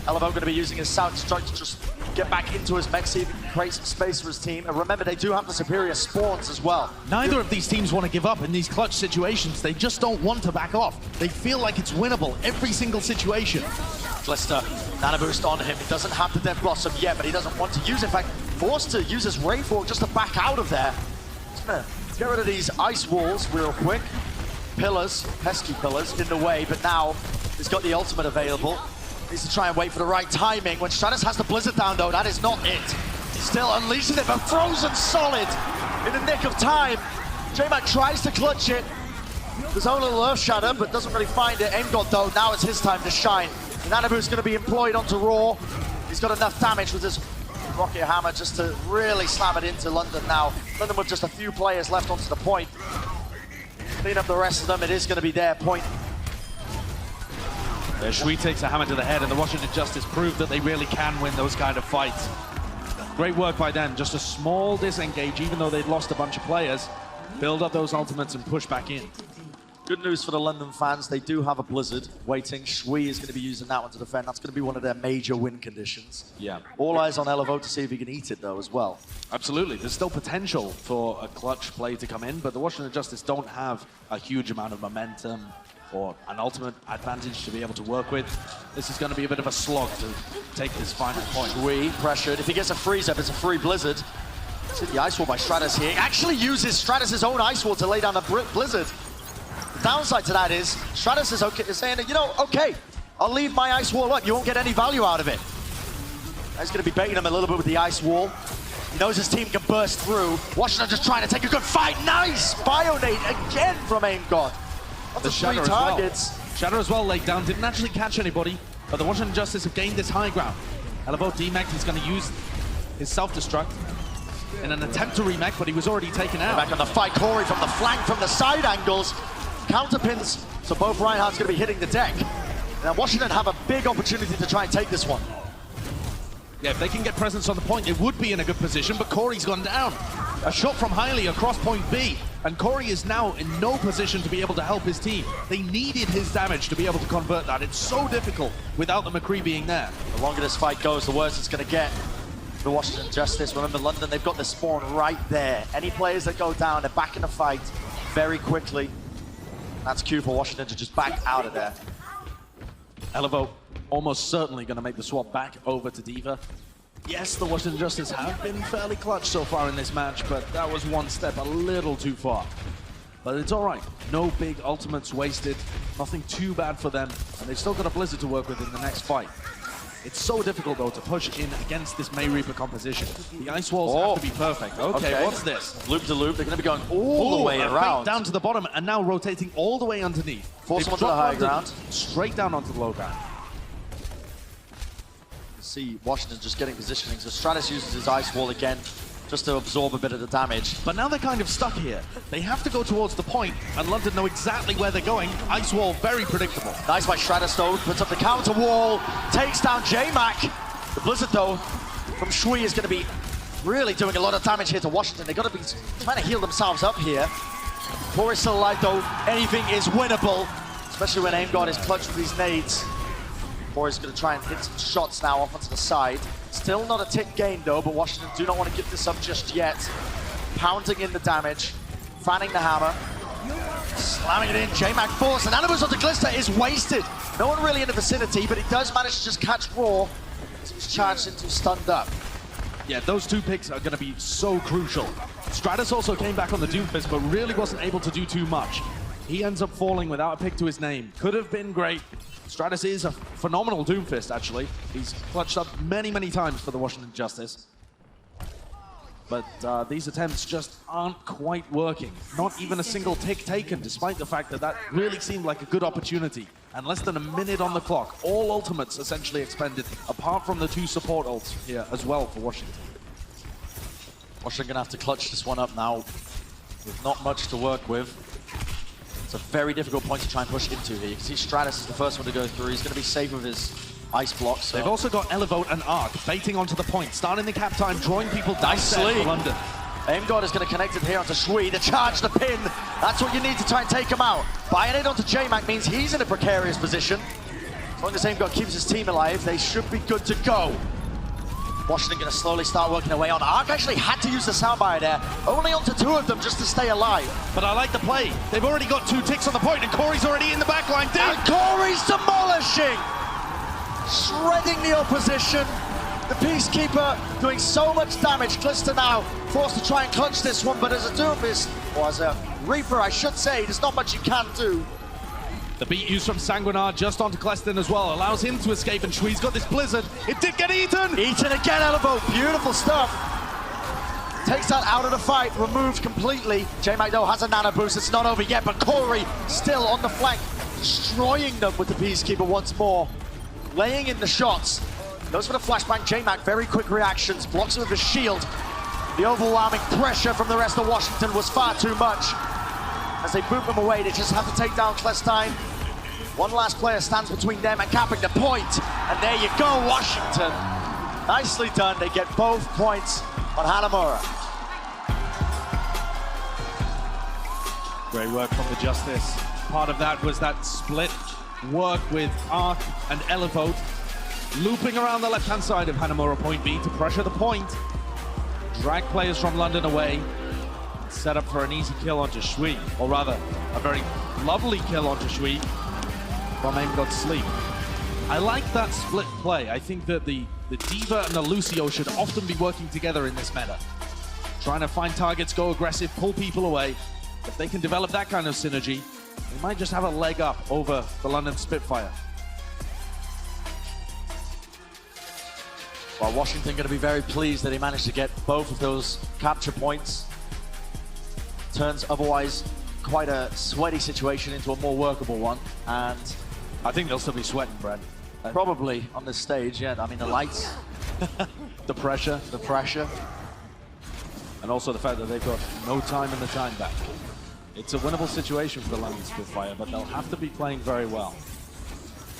Elevo going to be using his South Strike to just get back into his mech, see if he can create some space for his team. And remember, they do have the superior spawns as well. Neither of these teams want to give up in these clutch situations. They just don't want to back off. They feel like it's winnable every single situation. Glister, Nana boost on him. He doesn't have the Death Blossom yet, but he doesn't want to use it. In fact, forced to use his Wraithwalk just to back out of there. He's gonna get rid of these ice walls real quick. Pillars, pesky pillars, in the way, but now he's got the ultimate available. Needs to try and wait for the right timing. When Stratus has the Blizzard down, though, that is not it. He's still unleashing it, but frozen solid in the nick of time. J-Mac tries to clutch it. There's own little Earth Shatter, but doesn't really find it. Aim God, though, now it's his time to shine. Nanabu's going to be employed onto Raw. He's got enough damage with his Rocket Hammer just to really slam it into London now. London with just a few players left onto the point. Clean up the rest of them, it is going to be their point. Shui takes a hammer to the head, and the Washington Justice proved that they really can win those kind of fights. Great work by them, just a small disengage, even though they'd lost a bunch of players. Build up those ultimates and push back in. Good news for the London fans, they do have a Blizzard waiting. Shui is going to be using that one to defend. That's going to be one of their major win conditions. Yeah. All eyes on Elevo to see if he can eat it, though, as well. Absolutely. There's still potential for a clutch play to come in, but the Washington Justice don't have a huge amount of momentum or an ultimate advantage to be able to work with. This is going to be a bit of a slog to take this final point. Shui pressured. If he gets a freeze up, it's a free Blizzard. See the Ice Wall by Stratus here. He actually uses Stratus' own Ice Wall to lay down the Blizzard. The downside to that is Stratus is saying, you know, okay, I'll leave my Ice Wall up. You won't get any value out of it. He's going to be baiting him a little bit with the Ice Wall. He knows his team can burst through. Washington just trying to take a good fight. Nice! Bionate again from Aim God. That's The three Shatter targets. as well. Shatter as well laid down, didn't actually catch anybody, but the Washington Justice have gained this high ground. Elevo D-Mech, he's going to use his self-destruct in an attempt to remech, but he was already taken out. Back on the fight, Corey from the flank, from the side angles. Counterpins, so both Reinhardt's going to be hitting the deck. Now Washington have a big opportunity to try and take this one. Yeah, if they can get presence on the point, they would be in a good position, but Corey's gone down. A shot from Hailey across point B, and Corey is now in no position to be able to help his team. They needed his damage to be able to convert that. It's so difficult without the McCree being there. The longer this fight goes, the worse it's going to get. The Washington Justice, remember London, they've got the spawn right there. Any players that go down, they're back in the fight very quickly. That's cue for Washington to just back out of there. Elevo almost certainly going to make the swap back over to D.Va. Yes, the Washington Justice have been fairly clutch so far in this match, but that was one step a little too far. But it's all right. No big ultimates wasted. Nothing too bad for them, and they've still got a Blizzard to work with in the next fight. It's so difficult, though, to push in against this May Reaper composition. The ice walls have to be perfect. Okay, what's this? Loop to loop, they're going to be going all the way around. Down to the bottom, and now rotating all the way underneath. Force them onto the high ground. Straight down onto the low ground. See Washington just getting positioning. So Stratus uses his Ice Wall again, just to absorb a bit of the damage. But now they're kind of stuck here. They have to go towards the point, and London know exactly where they're going. Ice Wall, very predictable. Nice by Stratus, though. Puts up the counter wall, takes down J-Mac. The Blizzard, though, from Shui is going to be really doing a lot of damage here to Washington. They've got to be trying to heal themselves up here. Corey's still alive, though. Anything is winnable, especially when Aim God is clutched with these nades. Corey's going to try and hit some shots now off onto the side. Still not a tick gain, though, but Washington do not want to give this up just yet. Pounding in the damage, fanning the hammer, slamming it in. J-Mac force, and Hanamura's onto Glister is wasted. No one really in the vicinity, but he does manage to just catch Raw as he's charged into stunned up. Yeah, those two picks are going to be so crucial. Stratus also came back on the Doomfist, but really wasn't able to do too much. He ends up falling without a pick to his name. Could have been great. Stratus is a phenomenal Doomfist, actually. He's clutched up many, many times for the Washington Justice. But these attempts just aren't quite working. Not even a single tick taken, despite the fact that that really seemed like a good opportunity. And less than a minute on the clock. All ultimates essentially expended, apart from the two support ults here as well for Washington. Washington gonna have to clutch this one up now with not much to work with. It's a very difficult point to try and push into here. You can see Stratus is the first one to go through. He's going to be safe with his ice blocks. So. They've also got Elevote and Arc baiting onto the point, starting the cap time, drawing people down for London. Aim God is going to connect it here onto Shui. The charge, the pin. That's what you need to try and take him out. Buying it onto J-Mac means he's in a precarious position. As long as Aim God keeps his team alive, they should be good to go. Washington going to slowly start working their way on. Arc actually had to use the soundbite there, only onto two of them just to stay alive. But I like the play. They've already got two ticks on the point, and Corey's already in the backline. And Corey's demolishing! shredding the opposition. The Peacekeeper doing so much damage. Glister now forced to try and clutch this one, but as a Doomfist, or as a Reaper, I should say, there's not much you can do. The beat used from Sanguinar just onto Gleston as well allows him to escape, and Shui's got this Blizzard. It did get eaten! Eaten again, Elevo. Beautiful stuff. Takes that out of the fight, removed completely. J-Mac though has a nano boost. It's not over yet, but Corey still on the flank, destroying them with the Peacekeeper once more. Laying in the shots. Goes for the flashbang. J-Mac, very quick reactions, blocks it with the shield. The overwhelming pressure from the rest of Washington was far too much. As they boot them away, they just have to take down Clestine. One last player stands between them and capping the point. And there you go, Washington. Nicely done. They get both points on Hanamura. Great work from the Justice. Part of that was that split work with Arc and Elevote, looping around the left-hand side of Hanamura point B to pressure the point, drag players from London away, set up for an easy kill onto Shui, or rather, a very lovely kill onto Shui from Aim God Sleep. I like that split play. I think that the D.Va and the Lucio should often be working together in this meta. Trying to find targets, go aggressive, pull people away. If they can develop that kind of synergy, they might just have a leg up over the London Spitfire. Well, Washington going to be very pleased that he managed to get both of those capture points. Turns otherwise quite a sweaty situation into a more workable one. And I think they'll still be sweating, Brad. Probably on this stage, yeah. I mean, the lights, the pressure, and also the fact that they've got no time in the time back. It's a winnable situation for the London Spitfire, but they'll have to be playing very well.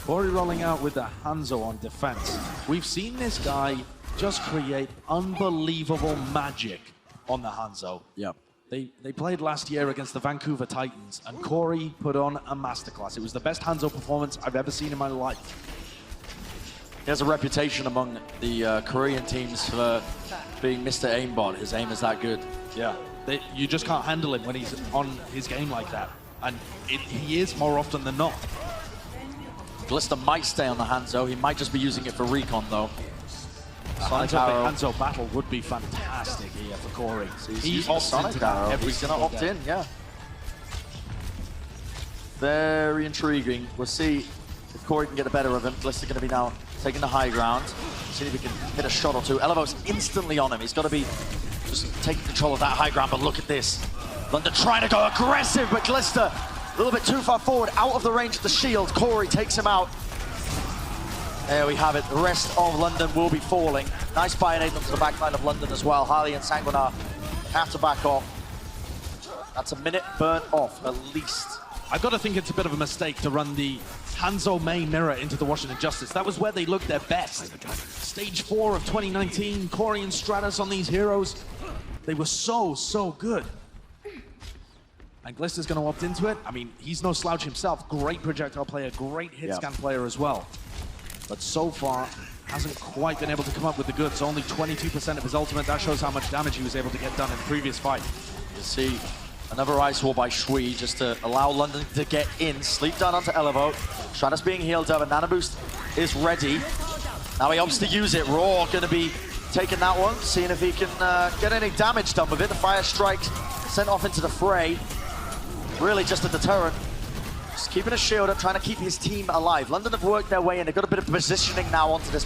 Corey rolling out with the Hanzo on defense. We've seen this guy just create unbelievable magic on the Hanzo. Yep. They played last year against the Vancouver Titans, and Corey put on a masterclass. It was the best Hanzo performance I've ever seen in my life. He has a reputation among the Korean teams for being Mr. Aimbot. His aim is that good. Yeah, you just can't handle him when he's on his game like that. And he is more often than not. Glister might stay on the Hanzo. He might just be using it for recon, though. Sonic Arrow. Hanzo battle would be fantastic here for Corey. So he opts into that every single opt in, yeah. Very intriguing. We'll see if Corey can get the better of him. Glister going to be now taking the high ground. See if he can hit a shot or two. Elevo's instantly on him. He's got to be just taking control of that high ground, but look at this. London trying to go aggressive, but Glister a little bit too far forward, out of the range of the shield. Corey takes him out. There we have it. The rest of London will be falling. Nice buy and aid onto the backline of London as well. Harley and Sanguinar have to back off. That's a minute burnt off, at least. I've got to think it's a bit of a mistake to run the Hanzo main mirror into the Washington Justice. That was where they looked their best. Stage 4 of 2019, Corey and Stratus on these heroes. They were so good. And Glister's going to opt into it. I mean, he's no slouch himself. Great projectile player, great hit scan player as well. But so far, hasn't quite been able to come up with the goods. Only 22% of his ultimate. That shows how much damage he was able to get done in the previous fight. You see another Ice Wall by Shui just to allow London to get in. Sleep down onto Elevo. Stratus being healed up, and Nano Boost is ready. Now he opts to use it. Raw going to be taking that one, seeing if he can get any damage done with it. The Fire Strike sent off into the fray. Really just a deterrent. Just keeping a shield up, trying to keep his team alive. London have worked their way in. They've got a bit of positioning now onto this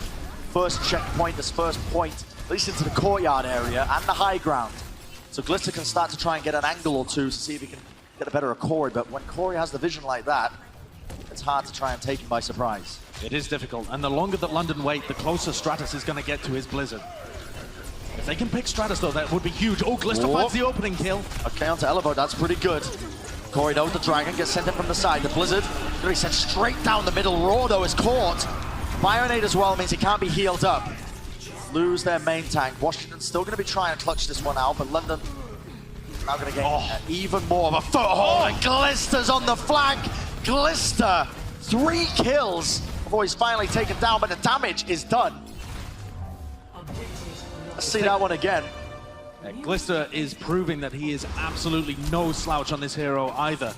first checkpoint, this first point, at least into the courtyard area and the high ground. So Glister can start to try and get an angle or two to see if he can get a better of Corey. But when Corey has the vision like that, it's hard to try and take him by surprise. It is difficult. And the longer that London wait, the closer Stratus is going to get to his Blizzard. If they can pick Stratus, though, that would be huge. Oh, Glister finds the opening kill. Okay, onto Elevo. That's pretty good. Corey, though, the Dragon gets sent in from the side. The Blizzard going to be sent straight down the middle. Raw, though, is caught. Bionade as well means he can't be healed up. Lose their main tank. Washington's still going to be trying to clutch this one out, but London now going to get even more of a foothold. And Glister's on the flank. Glister, 3 kills before he's finally taken down, but the damage is done. Let's see that one again. Glister is proving that he is absolutely no slouch on this hero either.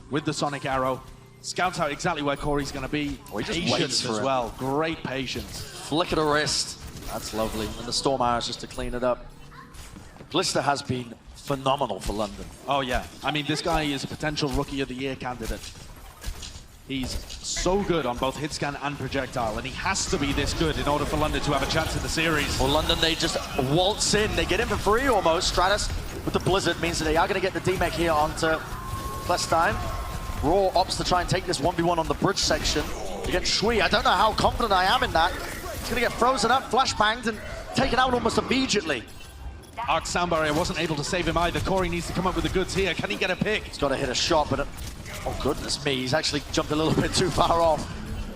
With the Sonic Arrow, Scouts out exactly where Corey's going to be. Oh, he just patience waits for as it. well. Great patience. Flick of the wrist. That's lovely. And the Storm Arrows just to clean it up. Glister has been phenomenal for London. Oh, yeah. I mean, this guy is a potential Rookie of the Year candidate. He's so good on both hit scan and projectile, and he has to be this good in order for London to have a chance in the series. Well, London, they just waltz in. They get in for free almost. Stratus with the Blizzard means that they are going to get the D-Mech here onto Clestein. Raw opts to try and take this 1v1 on the bridge section against Shui. I don't know how confident I am in that. He's going to get frozen up, flashbanged, and taken out almost immediately. Arc Sound Barrier wasn't able to save him either. Corey needs to come up with the goods here. Can he get a pick? He's got to hit a shot, but oh goodness me, he's actually jumped a little bit too far off.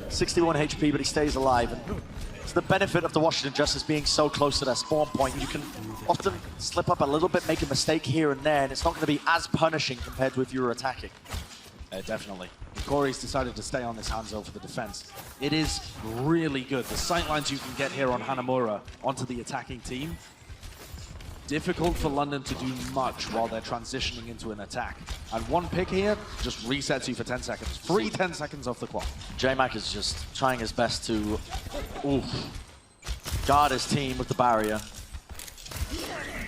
61 HP, but he stays alive. And it's the benefit of the Washington Justice being so close to their spawn point. You can often slip up a little bit, make a mistake here and there, and it's not going to be as punishing compared to if you were attacking. Definitely. Corey's decided to stay on this Hanzo for the defense. It is really good. The sightlines you can get here on Hanamura onto the attacking team. Difficult for London to do much while they're transitioning into an attack. And one pick here just resets you for 10 seconds. Free 10 seconds off the clock. J-Mac is just trying his best to guard his team with the barrier.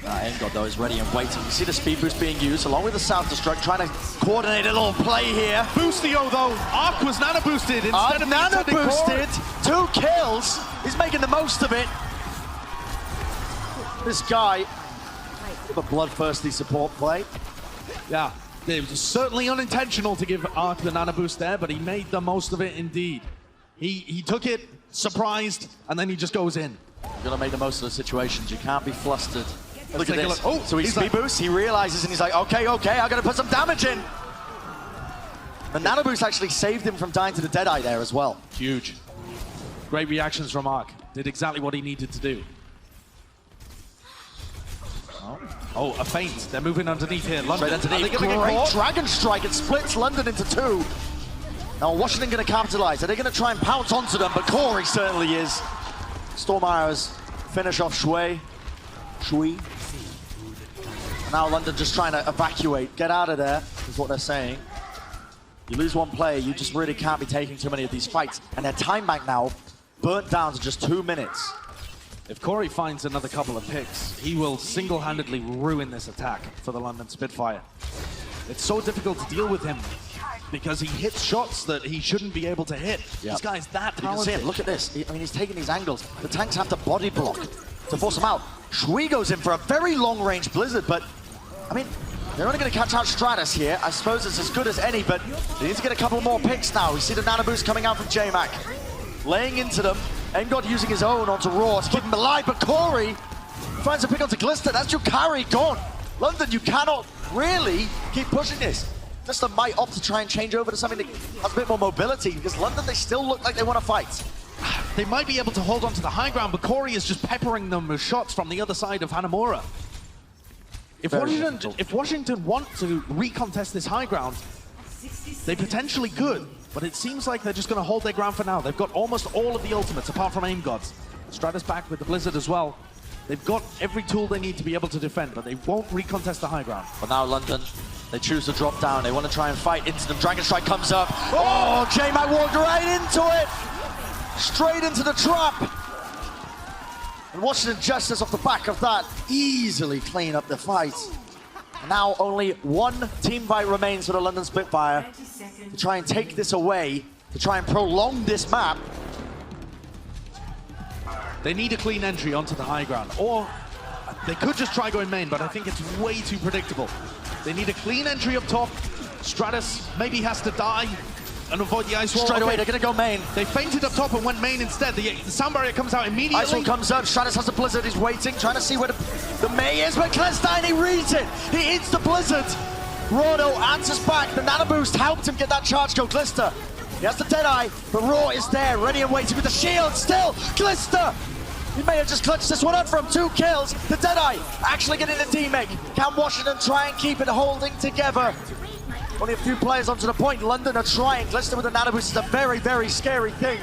Engod, though, is ready and waiting. You see the speed boost being used, along with the Self-Destruct, trying to coordinate a little play here. Boostio, though. Arc was nano-boosted instead of nano-boosted. 2 kills. He's making the most of it. This guy, a bloodthirsty support play. Yeah, it was certainly unintentional to give Arc the nano-boost there, but he made the most of it indeed. He took it, surprised, and then he just goes in. You've got to make the most of the situations. You can't be flustered. Look at this. Oh, so he's speed boost. He realizes and he's like, okay, I got to put some damage in. The nano boost actually saved him from dying to the Deadeye there as well. Huge. Great reactions from Arc. Did exactly what he needed to do. Oh, a feint. They're moving underneath here. London. Underneath. Great Dragon Strike. It splits London into 2. Now Washington going to capitalize. Are they going to try and pounce onto them? But Corey certainly is. Storm Arrows finish off Shui. And now London just trying to evacuate. Get out of there, is what they're saying. You lose one player, you just really can't be taking too many of these fights. And their time bank now burnt down to just 2 minutes. If Corey finds another couple of picks, he will single-handedly ruin this attack for the London Spitfire. It's so difficult to deal with him because he hits shots that he shouldn't be able to hit. Yep. This guy's that talented. You can see him. Look at this. I mean, he's taking these angles. The tanks have to body block to force him out. Shui goes in for a very long-range Blizzard, but, I mean, they're only going to catch out Stratus here. I suppose it's as good as any, but they need to get a couple more picks now. We see the nano boost coming out from J-Mac. Laying into them. Engod using his own onto Raw to keep him alive, but Corey finds a pick onto Glister. That's Yukari gone. London, you cannot really keep pushing this. Glister might opt to try and change over to something that has a bit more mobility, because London, they still look like they want to fight. They might be able to hold on to the high ground, but Corey is just peppering them with shots from the other side of Hanamura. If Washington want to recontest this high ground, they potentially could, but it seems like they're just going to hold their ground for now. They've got almost all of the ultimates, apart from Aim Gods. Stratus back with the Blizzard as well. They've got every tool they need to be able to defend, but they won't recontest the high ground. But now London, they choose to drop down. They want to try and fight into them. Dragon Strike comes up. Oh, J-Mac walked right into it. Straight into the trap. And Washington Justice off the back of that easily clean up the fight. And now only one team fight remains for the London Spitfire to try and take this away, to try and prolong this map. They need a clean entry onto the high ground, or they could just try going main, but I think it's way too predictable. They need a clean entry up top. Stratus maybe has to die and avoid the ice wall. Straight away, they're going to go main. They feinted up top and went main instead. The sound barrier comes out immediately. Ice wall comes up. Stratus has a Blizzard. He's waiting, trying to see where the May is. But Clestein, he reads it. He hits the Blizzard. Dorado answers back. The nano boost helped him get that charge go. Glister. He has the Deadeye, but Raw is there, ready and waiting with the shield. Still, Glister. He may have just clutched this one up from 2 kills. The Deadeye actually getting the D-Mech. Can Washington try and keep it holding together? Only a few players onto the point. London are trying. Glister with the nano boost is a very, very scary thing.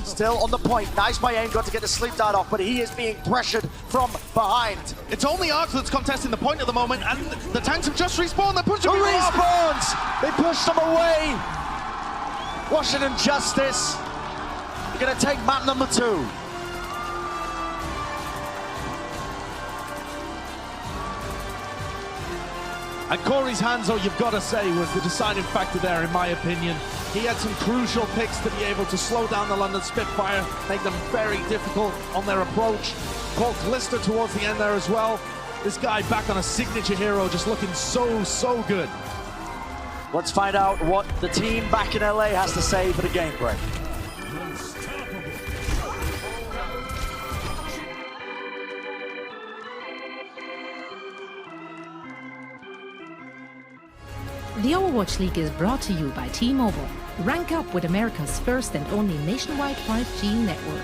Still on the point. Nice by Aim, got to get the sleep dart off, but he is being pressured from behind. It's only Arc that's contesting the point at the moment, and the tanks have just respawned. They're pushing respawns! They pushed them away. Washington Justice are going to take map number 2. And Corey's Hanzo, you've got to say, was the deciding factor there, in my opinion. He had some crucial picks to be able to slow down the London Spitfire, make them very difficult on their approach. Caught Glister towards the end there as well. This guy back on a signature hero, just looking so good. Let's find out what the team back in LA has to say for the game break. The Overwatch League is brought to you by T-Mobile. Rank up with America's first and only nationwide 5G network.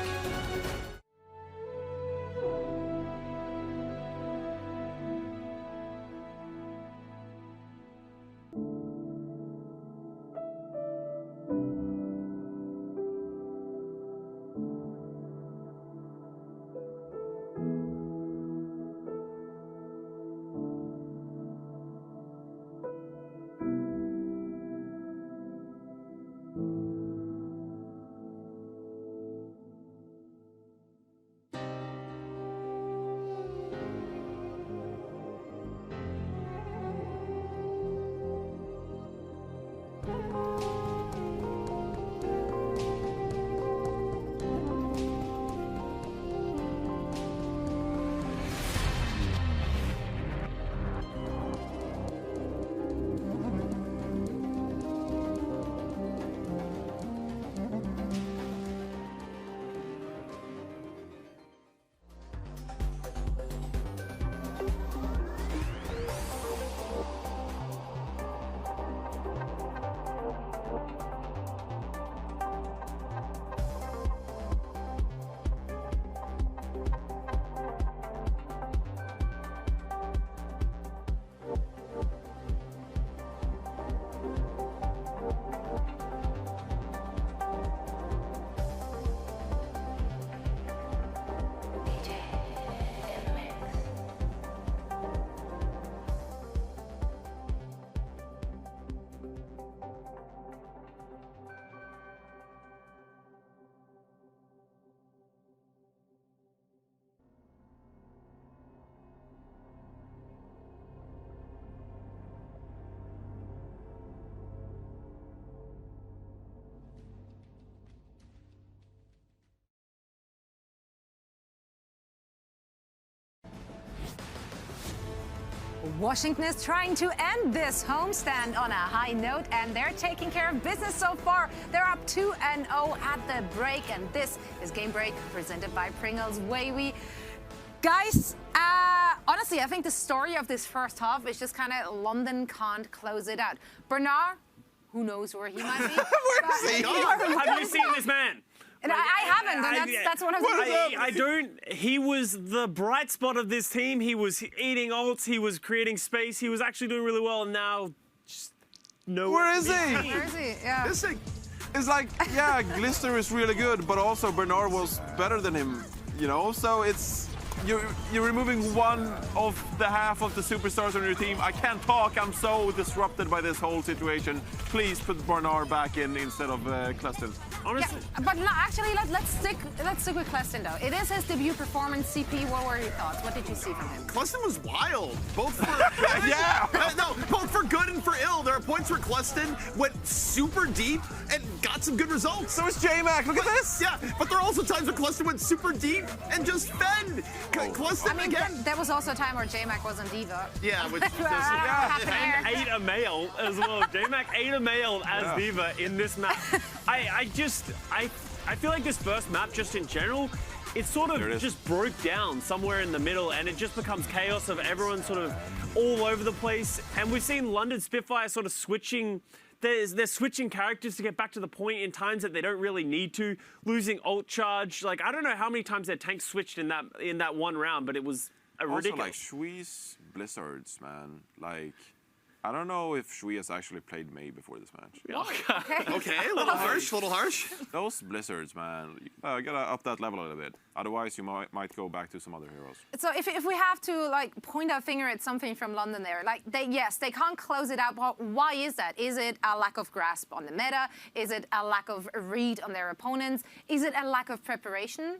Washington is trying to end this homestand on a high note, and they're taking care of business so far. They're up 2-0 at the break, and this is Game Break presented by Pringles Wavy. Guys, honestly, I think the story of this first half is just kind of London can't close it out. Bernard, who knows where he might be? Where's he? Have you seen this man? And I haven't, and that's one of the I don't. He was the bright spot of this team. He was eating ults. He was creating space. He was actually doing really well, and now just nowhere. Where is he? Where is he? Yeah. It's like, yeah, Glister is really good, but also Bernard was better than him, you know? So it's... You're removing one of the half of the superstars on your team. I can't talk. I'm so disrupted by this whole situation. Please put Bernard back in instead of Cleston. Honestly. Yeah, but no, actually, let's stick with Cleston though. It is his debut performance. CP, what were your thoughts? What did you see from him? Cleston was wild, both for yeah, no, both for good and for ill. There are points where Cleston went super deep and got some good results. so is J-Mac. Look at this. Yeah, but there are also times where Cleston went super deep and just fed. Cleston I mean, again. there was also a time where J-Mac was on Diva. Yeah, which And ate a male as well. J-Mac ate a male as Diva in this map. I feel like this first map, just in general, it sort of just broke down somewhere in the middle, and it just becomes chaos of everyone sort of all over the place. And we've seen London Spitfire sort of switching. They're switching characters to get back to the point in times that they don't really need to, losing ult charge. Like, I don't know how many times their tank switched in that one round, but it was ridiculous. Also, like, Shui's Blizzards, man. Like, I don't know if Shui has actually played May before this match. Okay, a little harsh, a little harsh. Those Blizzards, man, you gotta up that level a little bit. Otherwise, you might go back to some other heroes. So if we have to like point our finger at something from London there, like they can't close it out, but why is that? Is it a lack of grasp on the meta? Is it a lack of read on their opponents? Is it a lack of preparation?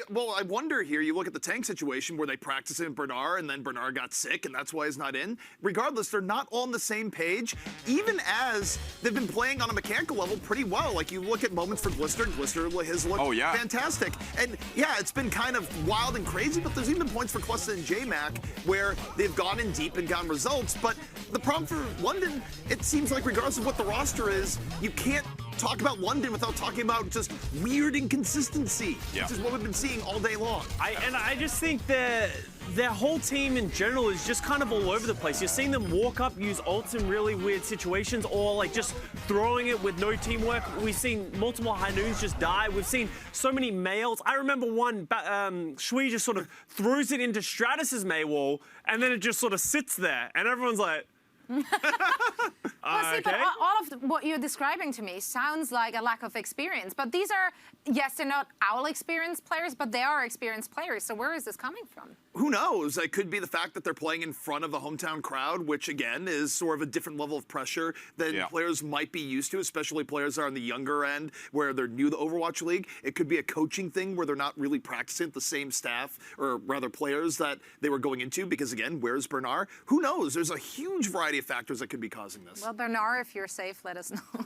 Well, I wonder here, you look at the tank situation where they practiced in Bernard and then Bernard got sick and that's why he's not in. Regardless, they're not all on the same page, even as they've been playing on a mechanical level pretty well. Like you look at moments for Glister has looked fantastic. And yeah, it's been kind of wild and crazy, but there's even points for Cluster and J-Mac where they've gone in deep and gotten results. But the problem for London, it seems like regardless of what the roster is, you can't talk about London without talking about just weird inconsistency, which is what we've been seeing all day long. I just think their whole team in general is just kind of all over the place. You're seeing them walk up, use ults in really weird situations, or like just throwing it with no teamwork. We've seen multiple high noons just die. We've seen so many Mayals. I remember one, Shui just sort of throws it into Stratus's May wall, and then it just sort of sits there, and everyone's like, Well, see, but all of what you're describing to me sounds like a lack of experience. But these are, yes, they're not our experienced players, but they are experienced players. So where is this coming from? Who knows? It could be the fact that they're playing in front of the hometown crowd, which again is sort of a different level of pressure than players might be used to, especially players that are on the younger end where they're new to the Overwatch League. It could be a coaching thing where they're not really practicing the same staff, or rather players that they were going into, because again, where's Bernard? Who knows? There's a huge variety of factors that could be causing this. Well, Bernard, if you're safe, let us know.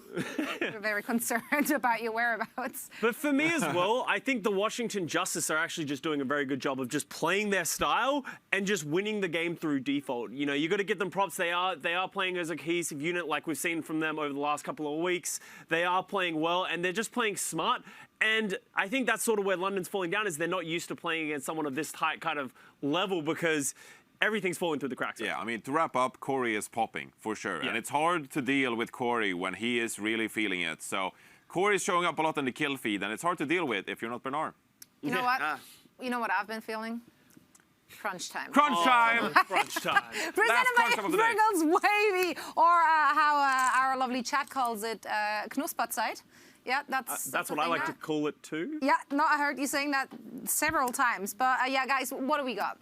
We're very concerned about your whereabouts. But for me as well, I think the Washington Justice are actually just doing a very good job of just playing their style and just winning the game through default. You know, you got to give them props. They are playing as a cohesive unit like we've seen from them over the last couple of weeks. They are playing well, and they're just playing smart. And I think that's sort of where London's falling down, is they're not used to playing against someone of this tight kind of level, because everything's falling through the cracks. Yeah, I mean, to wrap up, Corey is popping, for sure. And it's hard to deal with Corey when he is really feeling it. So Corey's showing up a lot in the kill feed, and it's hard to deal with if you're not Bernard. You know what? You know what I've been feeling? Crunch time. Crunch time! Crunch time. Presented by Pringles Wavy, or how our lovely chat calls it, Knusperzeit. Yeah, that's what I like to call it too. Yeah, no, I heard you saying that several times. But yeah, guys, what do we got?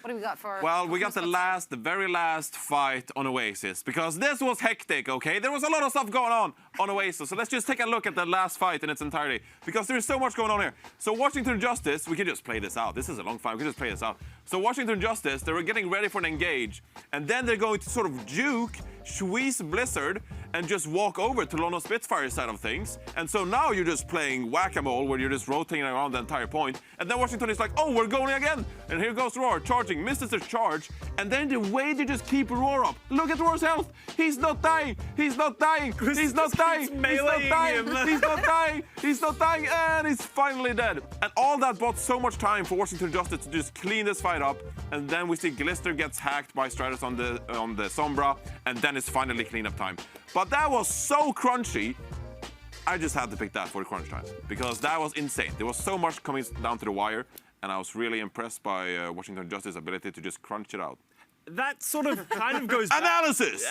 What do we got for... Well, we got the very last fight on Oasis, because this was hectic, okay? There was a lot of stuff going on Oasis, so let's just take a look at the last fight in its entirety, because there's so much going on here. So Washington Justice, we can just play this out. This is a long fight, we can just play this out. So Washington Justice, they were getting ready for an engage, and then they're going to sort of juke Shui's Blizzard and just walk over to London Spitfire side of things. And so now you're just playing whack-a-mole where you're just rotating around the entire point. And then Washington is like, oh, we're going again. And here goes Roar, charging, misses the charge. And then the way they just keep Roar up. Look at Roar's health. He's not dying. He's not dying. He's not dying. He's not dying. He's not dying. He's not dying. And he's finally dead. And all that bought so much time for Washington Justice to just clean this fight up. And then we see Glister gets hacked by Stratus on the Sombra. And then it's finally cleanup time. But that was so crunchy, I just had to pick that for the crunch time, because that was insane. There was so much coming down to the wire, and I was really impressed by Washington Justice's ability to just crunch it out. That sort of kind of goes back. Analysis!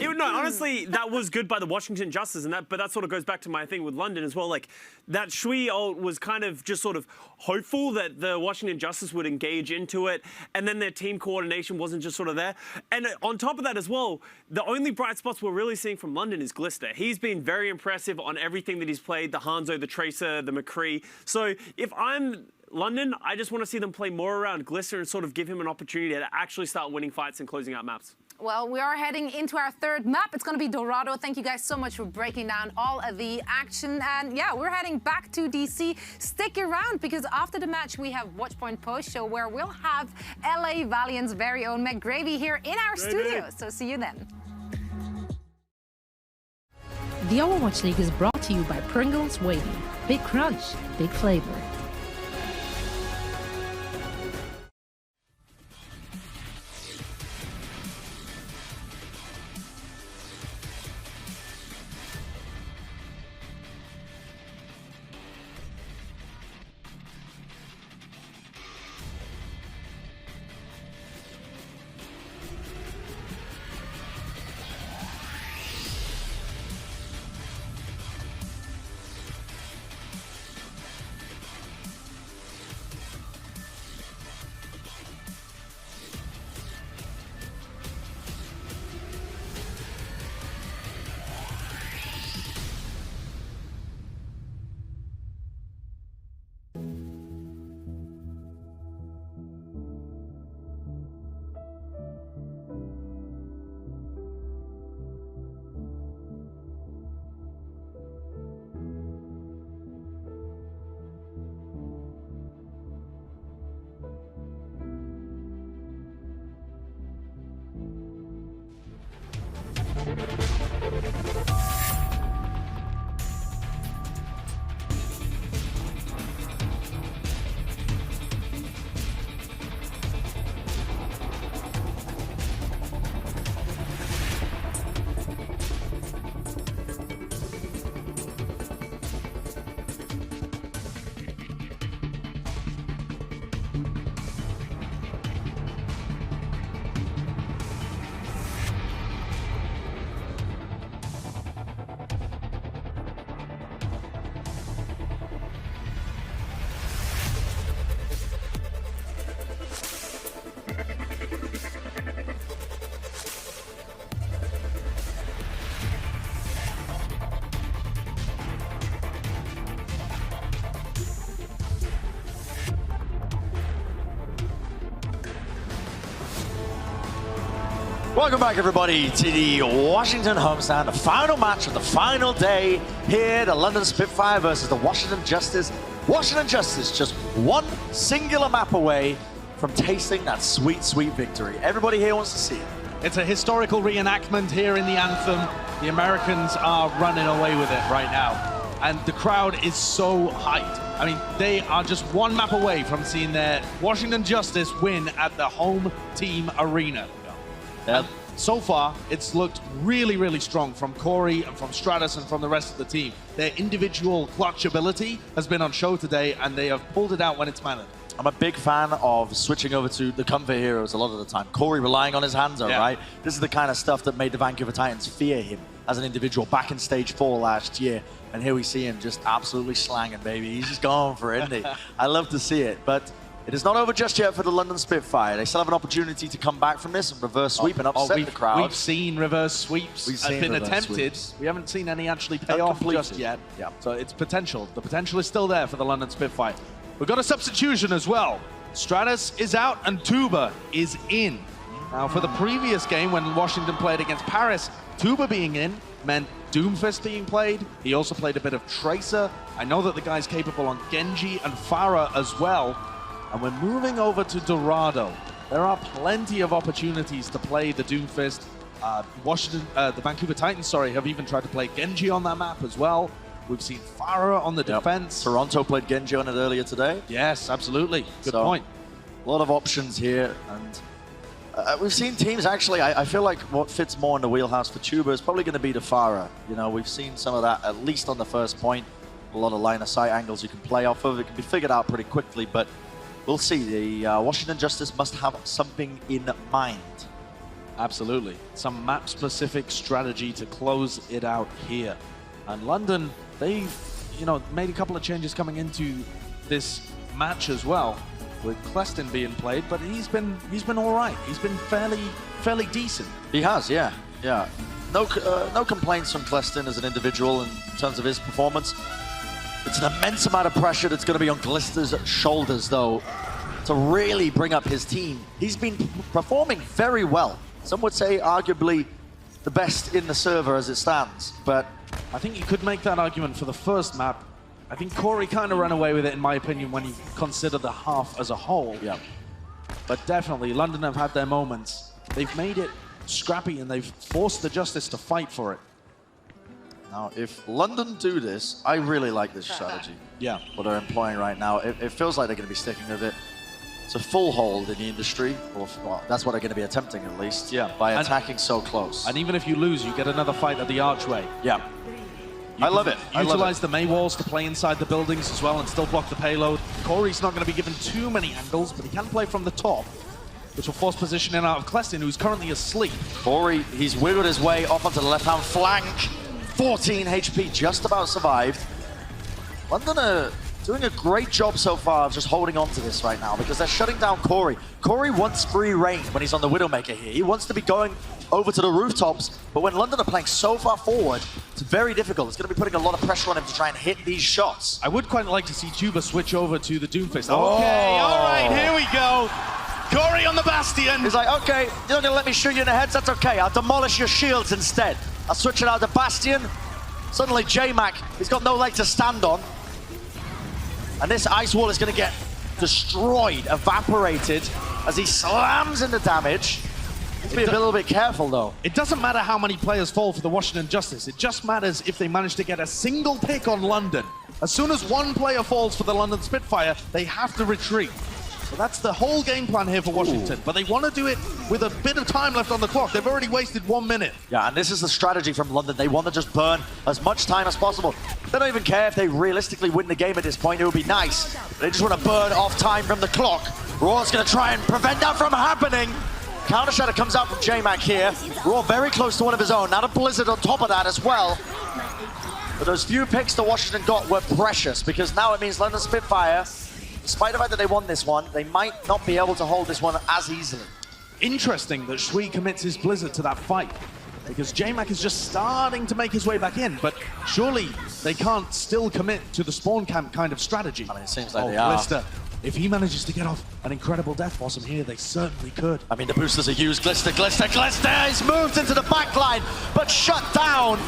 No, honestly, that was good by the Washington Justice, but that sort of goes back to my thing with London as well. Like, that Shui ult was kind of just sort of hopeful that the Washington Justice would engage into it, and then their team coordination wasn't just sort of there. And on top of that as well, the only bright spots we're really seeing from London is Glister. He's been very impressive on everything that he's played, the Hanzo, the Tracer, the McCree. So if I'm London, I just want to see them play more around Glister and sort of give him an opportunity to actually start winning fights and closing out maps. Well, we are heading into our third map. It's going to be Dorado. Thank you guys so much for breaking down all of the action. And yeah, we're heading back to DC. Stick around, because after the match, we have Watchpoint Post Show, where we'll have LA Valiant's very own McGravy here in our studio. So see you then. The Overwatch League is brought to you by Pringles Wavy. Big crunch, big flavor. Welcome back, everybody, to the Washington homestand, the final match of the final day here, the London Spitfire versus the Washington Justice. Washington Justice just one singular map away from tasting that sweet, sweet victory. Everybody here wants to see it. It's a historical reenactment here in the anthem. The Americans are running away with it right now. And the crowd is so hyped. I mean, they are just one map away from seeing their Washington Justice win at the home team arena. And so far, it's looked really, really strong from Corey and from Stratus and from the rest of the team. Their individual clutch ability has been on show today, and they have pulled it out when it's mattered. I'm a big fan of switching over to the comfort heroes a lot of the time. Corey relying on his Hanzo, right? This is the kind of stuff that made the Vancouver Titans fear him as an individual back in Stage 4 last year. And here we see him just absolutely slanging, baby. He's just going for it, isn't he? I love to see it. But it is not over just yet for the London Spitfire. They still have an opportunity to come back from this and reverse sweep and upset the crowd. We've seen reverse sweeps. Have been attempted. We haven't seen any actually pay off just yet. Yeah. So it's potential. The potential is still there for the London Spitfire. We've got a substitution as well. Stratus is out and Tuba is in. Now, for the previous game when Washington played against Paris, Tuba being in meant Doomfist being played. He also played a bit of Tracer. I know that the guy's capable on Genji and Farah as well. And we're moving over to Dorado. There are plenty of opportunities to play the Doomfist. The Vancouver Titans, have even tried to play Genji on that map as well. We've seen Farah on the defense. Toronto played Genji on it earlier today. Yes, absolutely. Good point. A lot of options here. And we've seen teams, actually, I feel like what fits more in the wheelhouse for Tuba is probably going to be the Farah. You know, we've seen some of that, at least on the first point. A lot of line of sight angles you can play off of. It can be figured out pretty quickly, but we'll see. The Washington Justice must have something in mind. Absolutely. Some map-specific strategy to close it out here. And London, they've, made a couple of changes coming into this match as well, with Cleston being played, but he's been all right. He's been fairly decent. He has, yeah. No complaints from Cleston as an individual in terms of his performance. It's an immense amount of pressure that's going to be on Glister's shoulders, though, to really bring up his team. He's been performing very well. Some would say arguably the best in the server as it stands, but I think you could make that argument for the first map. I think Corey kind of ran away with it, in my opinion, when you consider the half as a whole. Yeah. But definitely, London have had their moments. They've made it scrappy, and they've forced the Justice to fight for it. Now, if London do this, I really like this strategy. Yeah. What they're employing right now. It feels like they're going to be sticking with it. It's a full hold in the industry, or well, that's what they're going to be attempting at least. Yeah. By attacking so close. And even if you lose, you get another fight at the archway. Yeah. I love it. Utilize the May walls to play inside the buildings as well and still block the payload. Corey's not going to be given too many angles, but he can play from the top, which will force positioning out of Cleston, who's currently asleep. Corey, he's wiggled his way off onto the left-hand flank. 14 HP, just about survived. London are doing a great job so far of just holding on to this right now because they're shutting down Corey. Corey wants free reign when he's on the Widowmaker here. He wants to be going over to the rooftops, but when London are playing so far forward, it's very difficult. It's going to be putting a lot of pressure on him to try and hit these shots. I would quite like to see Tuba switch over to the Doomfist. Okay, all right, here we go. Corey on the Bastion. He's like, okay, you're not going to let me shoot you in the heads? That's okay. I'll demolish your shields instead. I'll switch it out to Bastion. Suddenly, J-Mac, he's got no leg to stand on. And this ice wall is going to get destroyed, evaporated, as he slams into damage. Let's be a little bit careful, though. It doesn't matter how many players fall for the Washington Justice. It just matters if they manage to get a single pick on London. As soon as one player falls for the London Spitfire, they have to retreat. So that's the whole game plan here for Washington. But they want to do it with a bit of time left on the clock. They've already wasted 1 minute. Yeah, and this is the strategy from London. They want to just burn as much time as possible. They don't even care if they realistically win the game at this point. It would be nice. They just want to burn off time from the clock. Raw's going to try and prevent that from happening. Counter Shatter comes out from J-Mac here. Raw very close to one of his own. Now the Blizzard on top of that as well. But those few picks that Washington got were precious because now it means London Spitfire, despite the fact that they won this one, they might not be able to hold this one as easily. Interesting that Shui commits his Blizzard to that fight because J-Mac is just starting to make his way back in, but surely they can't still commit to the spawn camp kind of strategy. I mean, it seems like they are. Blister If he manages to get off an incredible Death Blossom here, they certainly could. I mean, the boosters are used. Glister is moved into the backline, but shut down.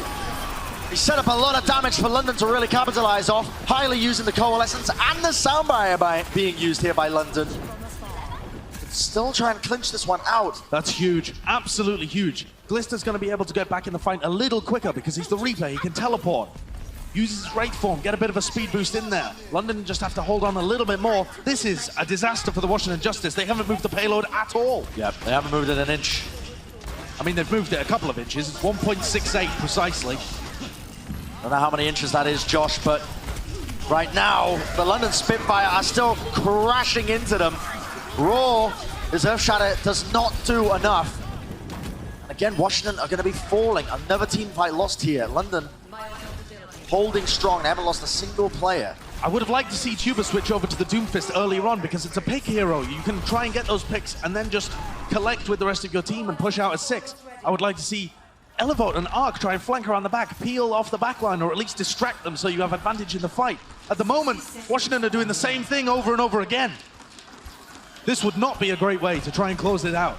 He set up a lot of damage for London to really capitalize off, highly using the Coalescence and the sound barrier being used here by London. Still trying to clinch this one out. That's huge, absolutely huge. Glister's going to be able to get back in the fight a little quicker because he's the Reaper, he can teleport. Uses his Wraith form, get a bit of a speed boost in there. London just have to hold on a little bit more. This is a disaster for the Washington Justice. They haven't moved the payload at all. Yeah, they haven't moved it an inch. I mean, they've moved it a couple of inches. It's 1.68 precisely. I don't know how many inches that is, Josh, but right now, the London Spitfire are still crashing into them. Raw, his Earth Shatter does not do enough. Again, Washington are going to be falling. Another team fight lost here. London holding strong. They haven't lost a single player. I would have liked to see Tuba switch over to the Doomfist earlier on because it's a pick hero. You can try and get those picks and then just collect with the rest of your team and push out a 6. I would like to see Elevote and Arc try and flank around the back, peel off the backline, or at least distract them so you have advantage in the fight. At the moment, Washington are doing the same thing over and over again. This would not be a great way to try and close it out.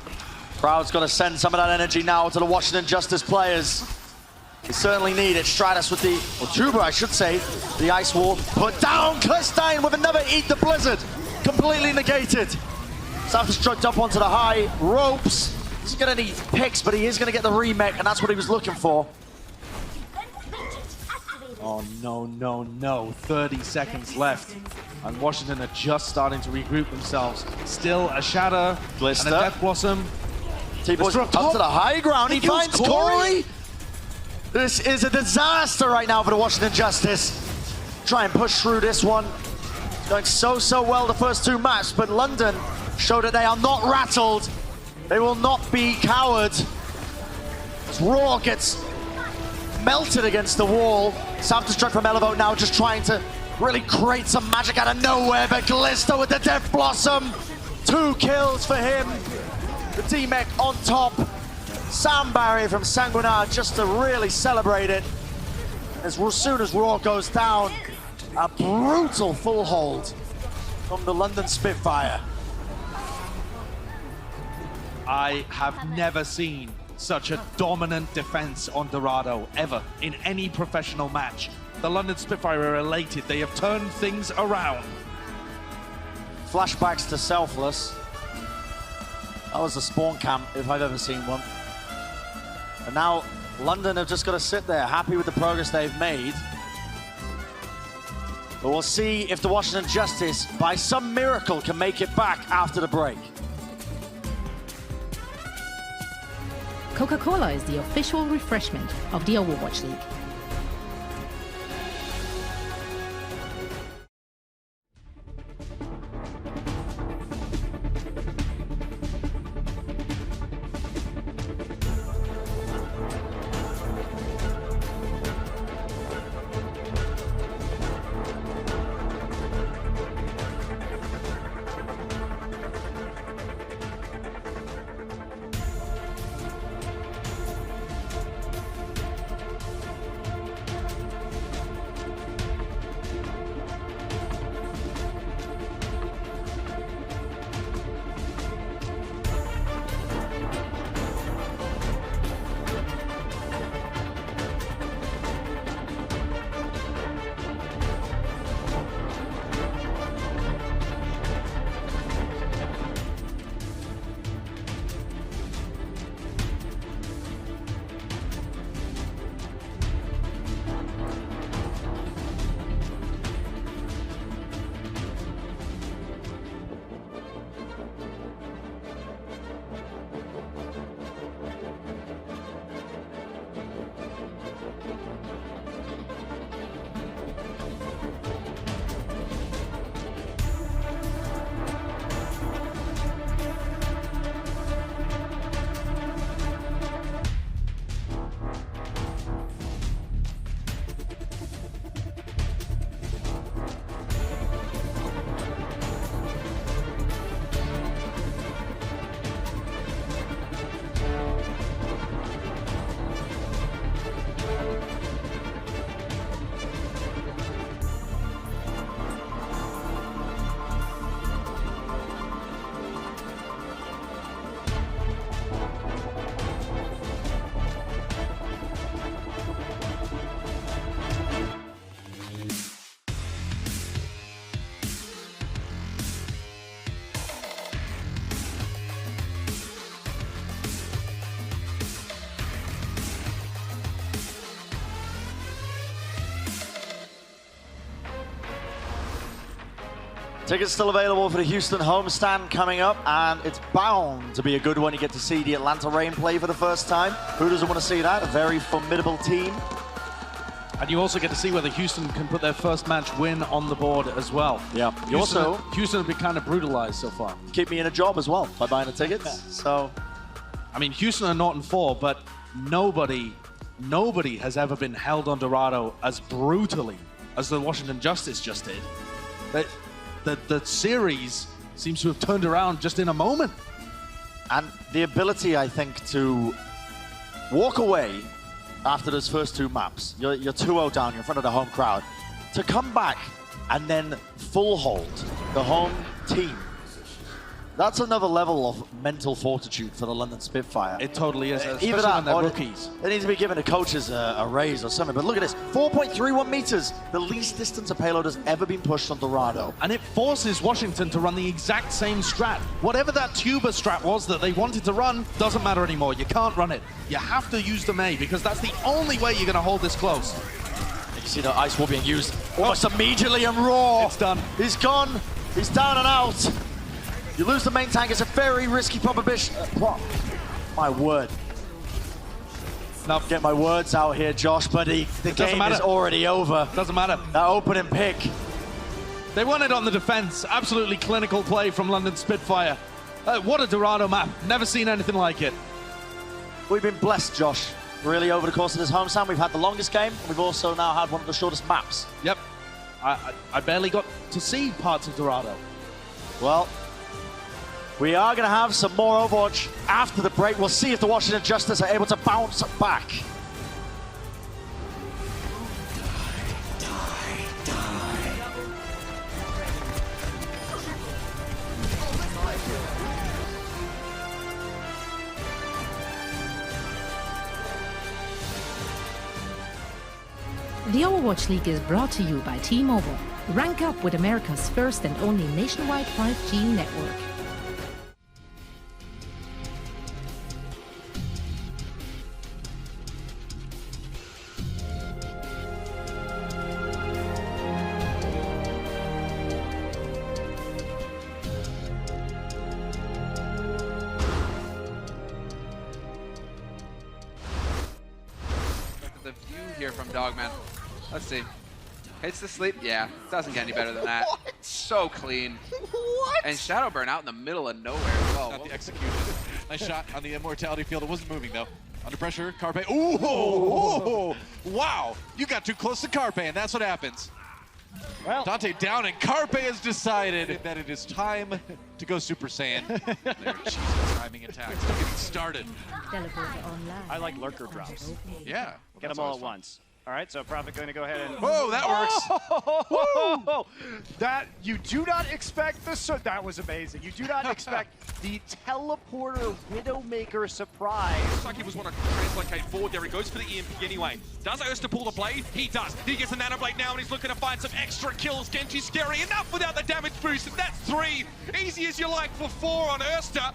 Crowd's got to send some of that energy now to the Washington Justice players. They certainly need it. Stratus with the, or Tuba, I should say, the Ice Wall put down. Klistein with another Eat the Blizzard. Completely negated. Self-destruct up onto the high ropes. He's going to need picks, but he is going to get the remake, and that's what he was looking for. Oh, no, no, no. 30 seconds left. And Washington are just starting to regroup themselves. Still a Shatter Glister. And a Death Blossom. T-Boy's up to the high ground. He finds Corey. This is a disaster right now for the Washington Justice. Try and push through this one. Going so well the first 2 maps, but London show that they are not rattled. They will not be cowards. As Raw gets melted against the wall. Self-destruct from Elevote now, just trying to really create some magic out of nowhere, but Glister with the Death Blossom. 2 kills for him. The D-Mech on top. Sound barrier from Sanguinar just to really celebrate it. As soon as Raw goes down, a brutal full hold from the London Spitfire. I have never seen such a dominant defense on Dorado, ever, in any professional match. The London Spitfire are elated. They have turned things around. Flashbacks to Selfless. That was a spawn camp, if I've ever seen one. And now, London have just got to sit there, happy with the progress they've made. But we'll see if the Washington Justice, by some miracle, can make it back after the break. Coca-Cola is the official refreshment of the Overwatch League. Tickets still available for the Houston homestand coming up, and it's bound to be a good one. You get to see the Atlanta Reign play for the first time. Who doesn't want to see that? A very formidable team. And you also get to see whether Houston can put their first match win on the board as well. Yeah. Houston have been kind of brutalized so far. Keep me in a job as well by buying the tickets. So, I mean, Houston are 0-4, but nobody has ever been held on Dorado as brutally as the Washington Justice just did. The series seems to have turned around just in a moment. And the ability, I think, to walk away after those first two maps, you're 2-0 down, you're in front of the home crowd, to come back and then full hold the home team. That's another level of mental fortitude for the London Spitfire. It totally is, especially Either that when they're or rookies. They need to be giving the coaches a raise or something. But look at this, 4.31 meters, the least distance a payload has ever been pushed on Dorado. And it forces Washington to run the exact same strat. Whatever that tuber strat was that they wanted to run, doesn't matter anymore. You can't run it. You have to use the May, because that's the only way you're going to hold this close. You see the ice wall being used almost immediately, and Raw. It's done. He's gone. He's down and out. You lose the main tank. It's a very risky proposition. My word. Not get my words out here, Josh, but the game is already over. Doesn't matter. That opening pick. They won it on the defense. Absolutely clinical play from London Spitfire. What a Dorado map. Never seen anything like it. We've been blessed, Josh. Really, over the course of this homestand, we've had the longest game. We've also now had one of the shortest maps. Yep. I barely got to see parts of Dorado. Well, we are going to have some more Overwatch after the break. We'll see if the Washington Justice are able to bounce back. The Overwatch League is brought to you by T-Mobile. Rank up with America's first and only nationwide 5G network. The view here from Dogman. Let's see. Hits the sleep? Yeah. Doesn't get any better than that. What? So clean. What? And Shadowburn out in the middle of nowhere as well. Not the execution. Nice shot on the immortality field. It wasn't moving though. Under pressure, Carpe. Ooh! Wow! You got too close to Carpe, and that's what happens. Well, Dante down, and Carpe has decided that it is time to go Super Saiyan. There, Jesus, timing attack. Still getting started. I like lurker drops. Yeah. Well, Get them all at once. All right, so Prophet going to go ahead and... Whoa, that works. That, you do not expect this. That was amazing. You do not expect the teleporter Widowmaker surprise. Looks like he was want to translocate forward there. He goes for the EMP anyway. Does Ursta pull the blade? He does. He gets a nano blade now, and he's looking to find some extra kills. Genji's scary enough without the damage boost, and that's 3. Easy as you like for 4 on Ursta.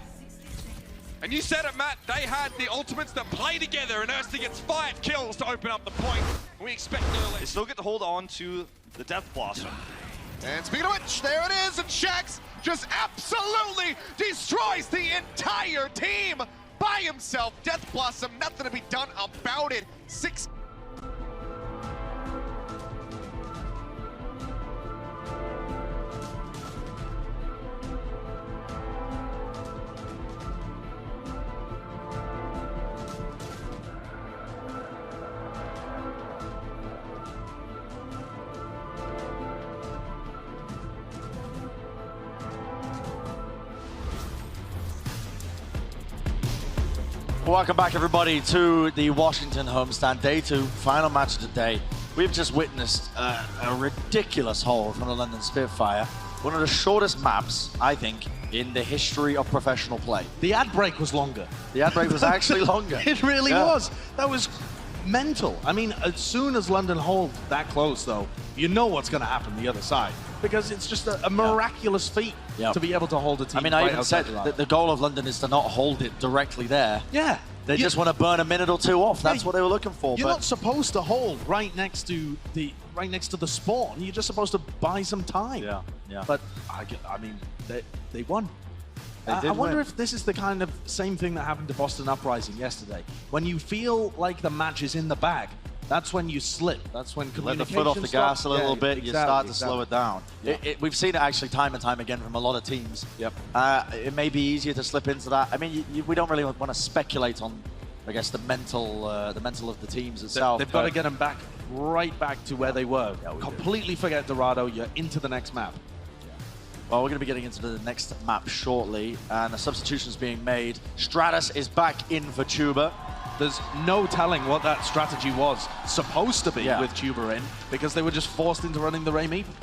And you said it, Matt, they had the ultimates that play together, and Ursta gets 5 kills to open up the point. We expect no less. They still get to hold on to the Death Blossom. And speaking of which, there it is, and Shax just absolutely destroys the entire team by himself. Death Blossom, nothing to be done about it. 6. Welcome back, everybody, to the Washington homestand, day 2, final match of the day. We've just witnessed a ridiculous haul from the London Spitfire. One of the shortest maps, I think, in the history of professional play. The ad break was longer. The ad break was actually longer. It really was. That was mental. I mean, as soon as London hold that close, though, you know what's going to happen the other side. Because it's just a miraculous feat to be able to hold a team. I mean, I even said that the goal of London is to not hold it directly there. Yeah. They just want to burn a minute or two off. That's what they were looking for. You're not supposed to hold right next to the spawn. You're just supposed to buy some time. Yeah. But I mean, they won. I wonder if this is the kind of same thing that happened to Boston Uprising yesterday. When you feel like the match is in the bag, that's when you slip. That's when let the foot off the gas a little bit. You start to slow it down. Yeah. We've seen it actually time and time again from a lot of teams. Yep. It may be easier to slip into that. I mean, we don't really want to speculate on, I guess, the mental of the teams itself. They've got to get them right back to where they were. Completely forget Dorado. You're into the next map. Well, we're going to be getting into the next map shortly, and a substitution's being made. Stratus is back in for Tuba. There's no telling what that strategy was supposed to be with Tuba in, because they were just forced into running the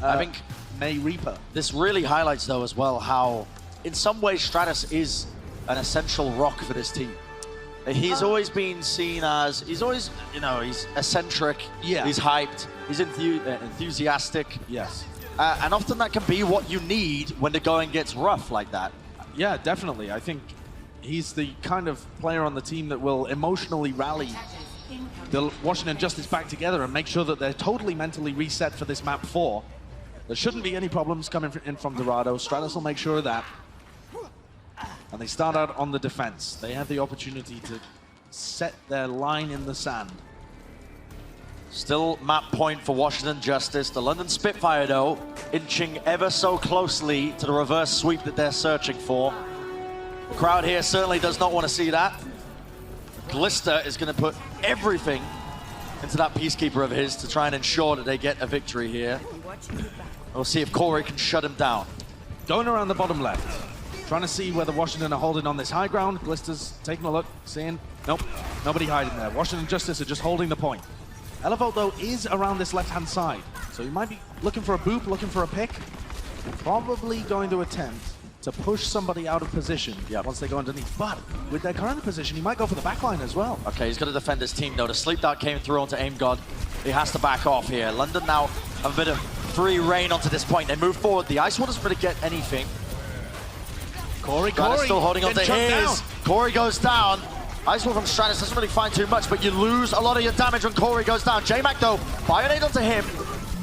I think May Reaper. This really highlights, though, as well, how in some ways Stratus is an essential rock for this team. He's always been seen as, he's always, he's eccentric, he's hyped, he's enthusiastic. Yes. And often that can be what you need when the going gets rough like that. Yeah, definitely. I think he's the kind of player on the team that will emotionally rally the Washington Justice back together and make sure that they're totally mentally reset for this map 4. There shouldn't be any problems coming in from Dorado. Stratus will make sure of that. And they start out on the defense. They have the opportunity to set their line in the sand. Still map point for Washington Justice. The London Spitfire, though, inching ever so closely to the reverse sweep that they're searching for. The crowd here certainly does not want to see that. Glister is going to put everything into that Peacekeeper of his to try and ensure that they get a victory here. We'll see if Corey can shut him down. Going around the bottom left. Trying to see whether Washington are holding on this high ground. Glister's taking a look, seeing, nope, nobody hiding there. Washington Justice are just holding the point. Elevolt, though, is around this left-hand side. So he might be looking for a boop, looking for a pick. Probably going to attempt to push somebody out of position once they go underneath. But with their current position, he might go for the backline as well. Okay, he's going to defend his team, though. The sleep dart came through onto Aim God. He has to back off here. London now have a bit of free reign onto this point. They move forward. The Ice Wall doesn't really get anything. Corey still holding on to his. Corey goes down. Ice Wall from Stratus doesn't really find too much, but you lose a lot of your damage when Corey goes down. J-Mac, though, Bionade onto him,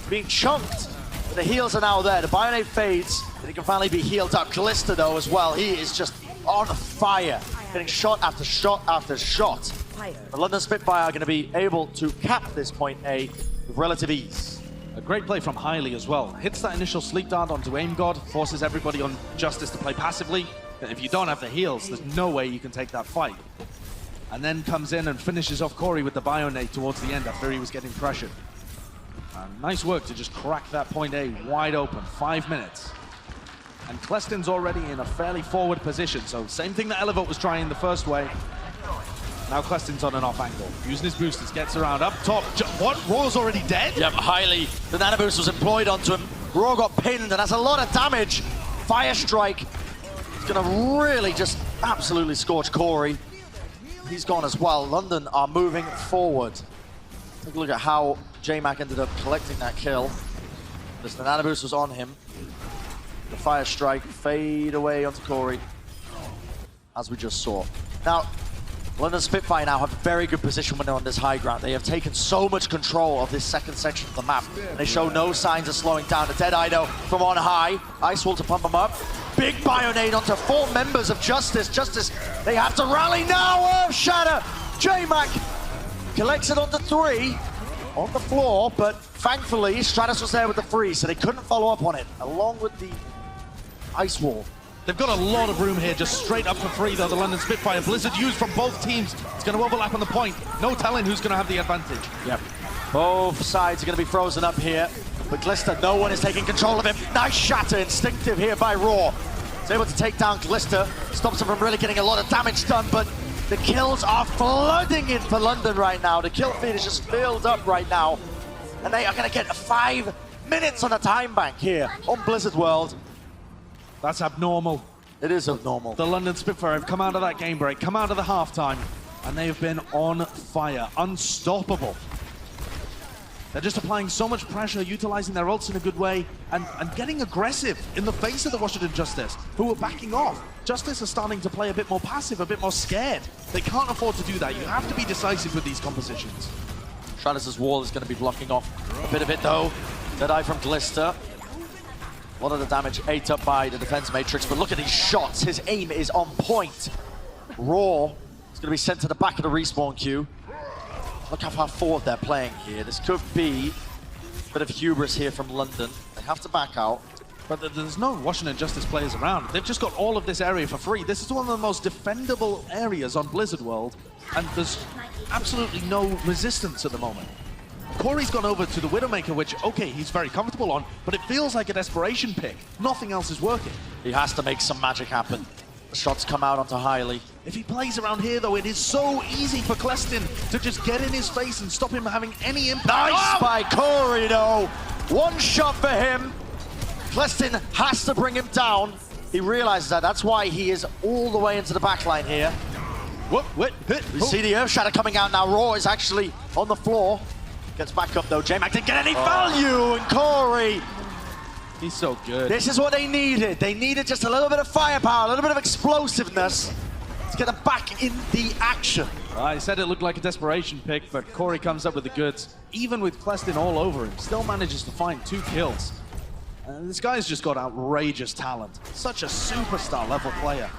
being chunked. The heals are now there. The Bionade fades, and he can finally be healed up. Glister, though, as well. He is just on fire, getting shot after shot after shot. The London Spitfire are going to be able to cap this point A with relative ease. A great play from Hiley as well. Hits that initial sleep dart onto Aim God, forces everybody on Justice to play passively. If you don't have the heals, there's no way you can take that fight. And then comes in and finishes off Corey with the Bionade towards the end after he was getting pressured. Nice work to just crack that point A wide open, 5 minutes. And Klestin's already in a fairly forward position, so same thing that Elevolt was trying the first way. Now Klestin's on an off angle, using his boosters, gets around up top. What? Raw's already dead? Yep, Hiley. The nano boost was employed onto him. Raw got pinned, and that's a lot of damage. Fire Strike is going to really just absolutely scorch Corey. He's gone as well. London are moving forward. Take a look at how J-Mac ended up collecting that kill. The nano boost was on him. The Fire Strike fade away onto Corey, as we just saw. Now, London Spitfire now have a very good position when they're on this high ground. They have taken so much control of this second section of the map. They show no signs of slowing down. The Deadeye, though, from on high. Ice Wall to pump them up. Big Bionade onto 4 members of Justice. Justice, they have to rally now. Earth Shatter. J-Mac collects it onto 3 on the floor, but thankfully Stratus was there with the freeze, so they couldn't follow up on it, along with the Ice Wall. They've got a lot of room here, just straight up for free, though, the London Spitfire. Blizzard used from both teams. It's going to overlap on the point. No telling who's going to have the advantage. Yep. Both sides are going to be frozen up here. But Glister, no one is taking control of him. Nice shatter, instinctive here by Raw. He's able to take down Glister. Stops him from really getting a lot of damage done, but the kills are flooding in for London right now. The kill feed is just filled up right now. And they are going to get 5 minutes on a time bank here on Blizzard World. That's abnormal. It is abnormal. The London Spitfire have come out of that game break, come out of the halftime, and they have been on fire, unstoppable. They're just applying so much pressure, utilizing their ults in a good way, and getting aggressive in the face of the Washington Justice, who are backing off. Justice are starting to play a bit more passive, a bit more scared. They can't afford to do that. You have to be decisive with these compositions. Stratus's wall is going to be blocking off a bit of it, though. Deadeye from Glister. A lot of the damage ate up by the defense matrix, but look at these shots. His aim is on point. Raw is going to be sent to the back of the respawn queue. Look how far forward they're playing here. This could be a bit of hubris here from London. They have to back out. But there's no Washington Justice players around. They've just got all of this area for free. This is one of the most defendable areas on Blizzard World, and there's absolutely no resistance at the moment. Corey's gone over to the Widowmaker, which, okay, he's very comfortable on, but it feels like a desperation pick. Nothing else is working. He has to make some magic happen. The shots come out onto Hiley. If he plays around here, though, it is so easy for Klestin to just get in his face and stop him having any impact. Nice by Corey, though. One shot for him. Klestin has to bring him down. He realizes that. That's why he is all the way into the backline here. We see the Earth Shatter coming out now. Raw is actually on the floor. Gets back up, though. J-Mac didn't get any value, and Corey. He's so good. This is what they needed. They needed just a little bit of firepower, a little bit of explosiveness to get them back in the action. I said it looked like a desperation pick, but Corey comes up with the goods. Even with Klestin all over him, still manages to find 2 kills. This guy's just got outrageous talent. Such a superstar level player.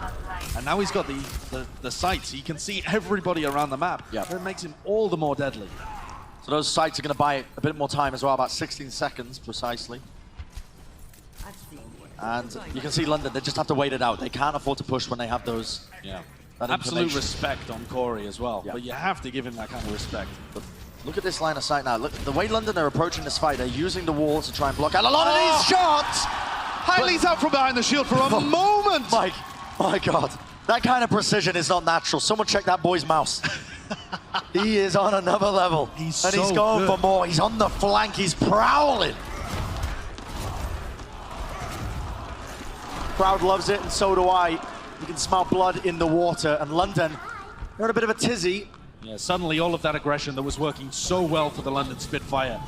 And now he's got the sights. He can see everybody around the map. Yeah. That makes him all the more deadly. So those sights are going to buy a bit more time as well, about 16 seconds precisely. And you can see London, they just have to wait it out. They can't afford to push when they have those. Yeah. That Absolute respect on Corey as well. Yeah. But you have to give him that kind of respect. But look at this line of sight now. Look, the way London are approaching this fight, they're using the walls to try and block out a lot of these shots. Hiley's out from behind the shield for a moment. Mike, my God. That kind of precision is not natural. Someone check that boy's mouse. He is on another level. He's going for more. He's on the flank. He's prowling. Crowd loves it, and so do I. You can smell blood in the water, and London, they're in a bit of a tizzy. Yeah, suddenly all of that aggression that was working so well for the London Spitfire,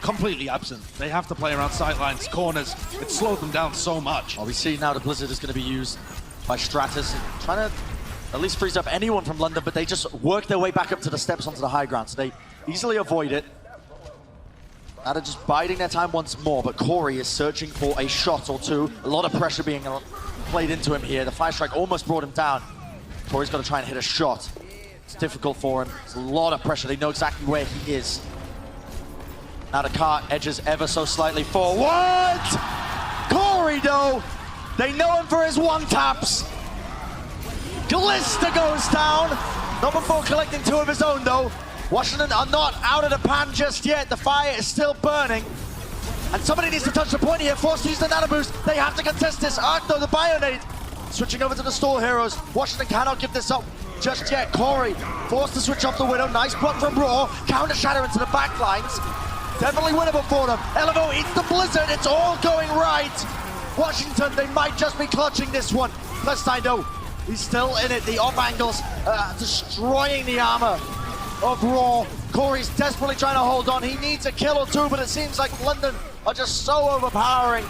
completely absent. They have to play around sidelines, corners. It slowed them down so much. We see now the Blizzard is going to be used by Stratus, trying to at least freeze up anyone from London, but they just work their way back up to the steps onto the high ground, so they easily avoid it. Now they're just biding their time once more, but Corey is searching for a shot or two. A lot of pressure being played into him here. The Fire Strike almost brought him down. Corey's got to try and hit a shot. It's difficult for him. It's a lot of pressure. They know exactly where he is. Now the cart edges ever so slightly forward. Corey, though, they know him for his one-taps. Glister goes down. Not before collecting 2 of his own, though. Washington are not out of the pan just yet. The fire is still burning. And somebody needs to touch the point here. Forced to use the nano boost. They have to contest this. Arc, though, the Bionade. Switching over to the Stall Heroes. Washington cannot give this up just yet. Corey forced to switch off the Widow. Nice block from Raw. Counter Shatter into the back lines. Definitely winnable for them. Elevo eats the Blizzard. It's all going right. Washington, they might just be clutching this one. Lestine, though, he's still in it. The off angles destroying the armor of Raw. Corey's desperately trying to hold on. He needs a kill or 2, but it seems like London are just so overpowering.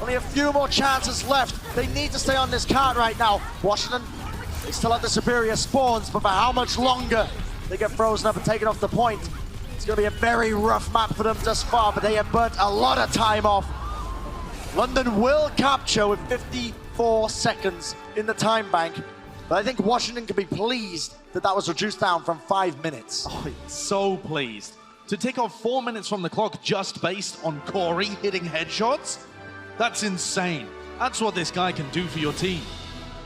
Only a few more chances left. They need to stay on this card right now. Washington, they still have the superior spawns, but for how much longer they get frozen up and taken off the point? It's going to be a very rough map for them thus far, but they have burnt a lot of time off. London will capture with 54 seconds in the time bank, but I think Washington can be pleased that that was reduced down from 5 minutes. Oh, so pleased. To take off 4 minutes from the clock just based on Corey hitting headshots? That's insane. That's what this guy can do for your team.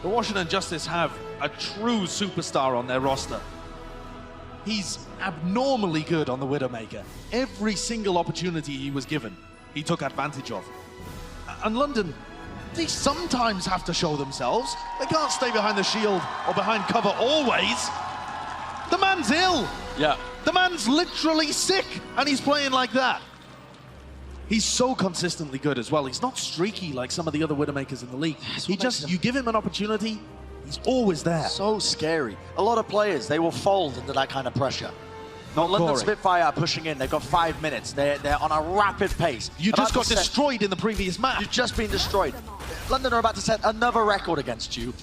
The Washington Justice have a true superstar on their roster. He's abnormally good on the Widowmaker. Every single opportunity he was given, he took advantage of. And London, they sometimes have to show themselves. They can't stay behind the shield or behind cover always. The man's ill. Yeah. The man's literally sick, and he's playing like that. He's so consistently good as well. He's not streaky like some of the other Widowmakers in the league. You give him an opportunity, he's always there. So scary. A lot of players, they will fold under that kind of pressure. London Corey. Spitfire are pushing in. They've got 5 minutes. They're on a rapid pace. You just got destroyed in the previous match. You've just been destroyed. London are about to set another record against you.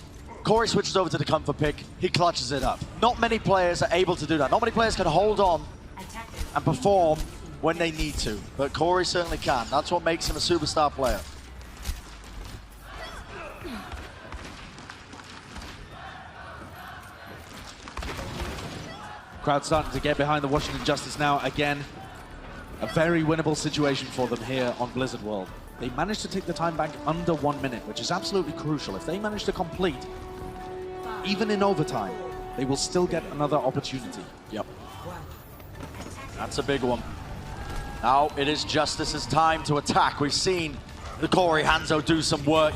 Corey switches over to the comfort pick. He clutches it up. Not many players are able to do that. Not many players can hold on and perform when they need to. But Corey certainly can. That's what makes him a superstar player. Crowd starting to get behind the Washington Justice now. Again, a very winnable situation for them here on Blizzard World. They managed to take the time back under 1 minute, which is absolutely crucial. If they manage to complete, even in overtime, they will still get another opportunity. Yep. That's a big one. Now it is Justice's time to attack. We've seen the Corey Hanzo do some work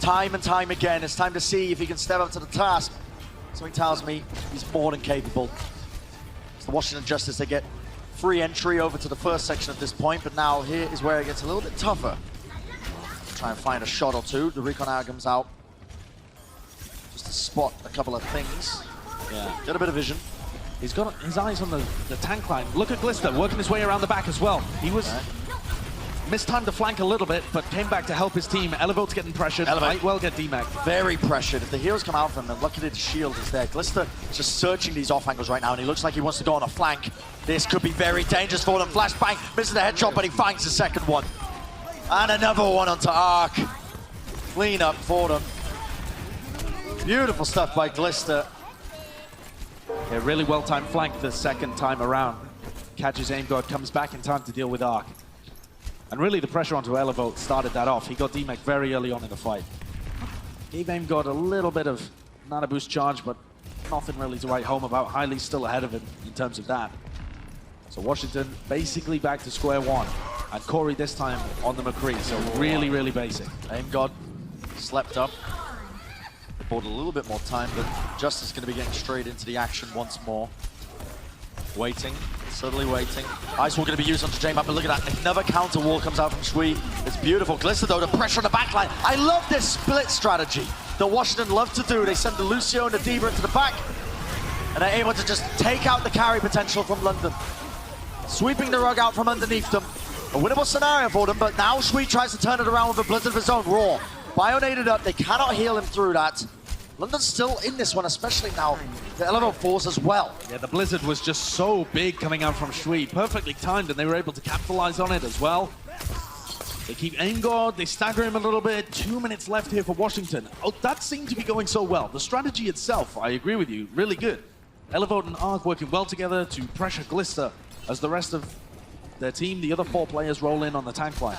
time and time again. It's time to see if he can step up to the task. Something tells me he's more than capable. The Washington Justice, they get free entry over to the first section at this point, but now here is where it gets a little bit tougher. Try and find a shot or two. The recon hour comes out just to spot a couple of things. Yeah. Got a bit of vision. He's got his eyes on the tank line. Look at Glister working his way around the back as well. He was mistimed the flank a little bit, but came back to help his team. Elevate's getting pressured. Might well get DMAC. Very pressured. If the heroes come out from them, luckily the shield is there. Glister just searching these off angles right now, and he looks like he wants to go on a flank. This could be very dangerous for them. Flashbang, misses the headshot, but he finds the second one. And another one onto Arc. Clean up for them. Beautiful stuff by Glister. Yeah, really well-timed flank the second time around. Catches aim guard, comes back in time to deal with Arc. And really the pressure onto Elevote started that off. He got DMAC very early on in the fight. Gave aim guard a little bit of nano boost charge, but nothing really to write home about. Highly's still ahead of him in terms of that. So Washington basically back to square one. And Corey this time on the McCree, so really, really basic. Aim God slept up. Bought a little bit more time, but Justice is going to be getting straight into the action once more. Waiting, subtly waiting. Ice Wall going to be used onto J-Map, but look at that. Another counter wall comes out from Shui. It's beautiful. Glister though, the pressure on the backline. I love this split strategy that Washington love to do. They send the Lucio and the Diva into the back, and they're able to just take out the carry potential from London. Sweeping the rug out from underneath them. A winnable scenario for them, but now Shui tries to turn it around with a Blizzard of his own. Raw. Bionated up, they cannot heal him through that. London's still in this one, especially now. The Elevo Force as well. Yeah, the Blizzard was just so big coming out from Shui. Perfectly timed, and they were able to capitalize on it as well. They keep aim guard, they stagger him a little bit. 2 minutes left here for Washington. Oh, that seemed to be going so well. The strategy itself, I agree with you, really good. Elevote and Arc working well together to pressure Glister as the rest of their team, the other 4 players, roll in on the tank line.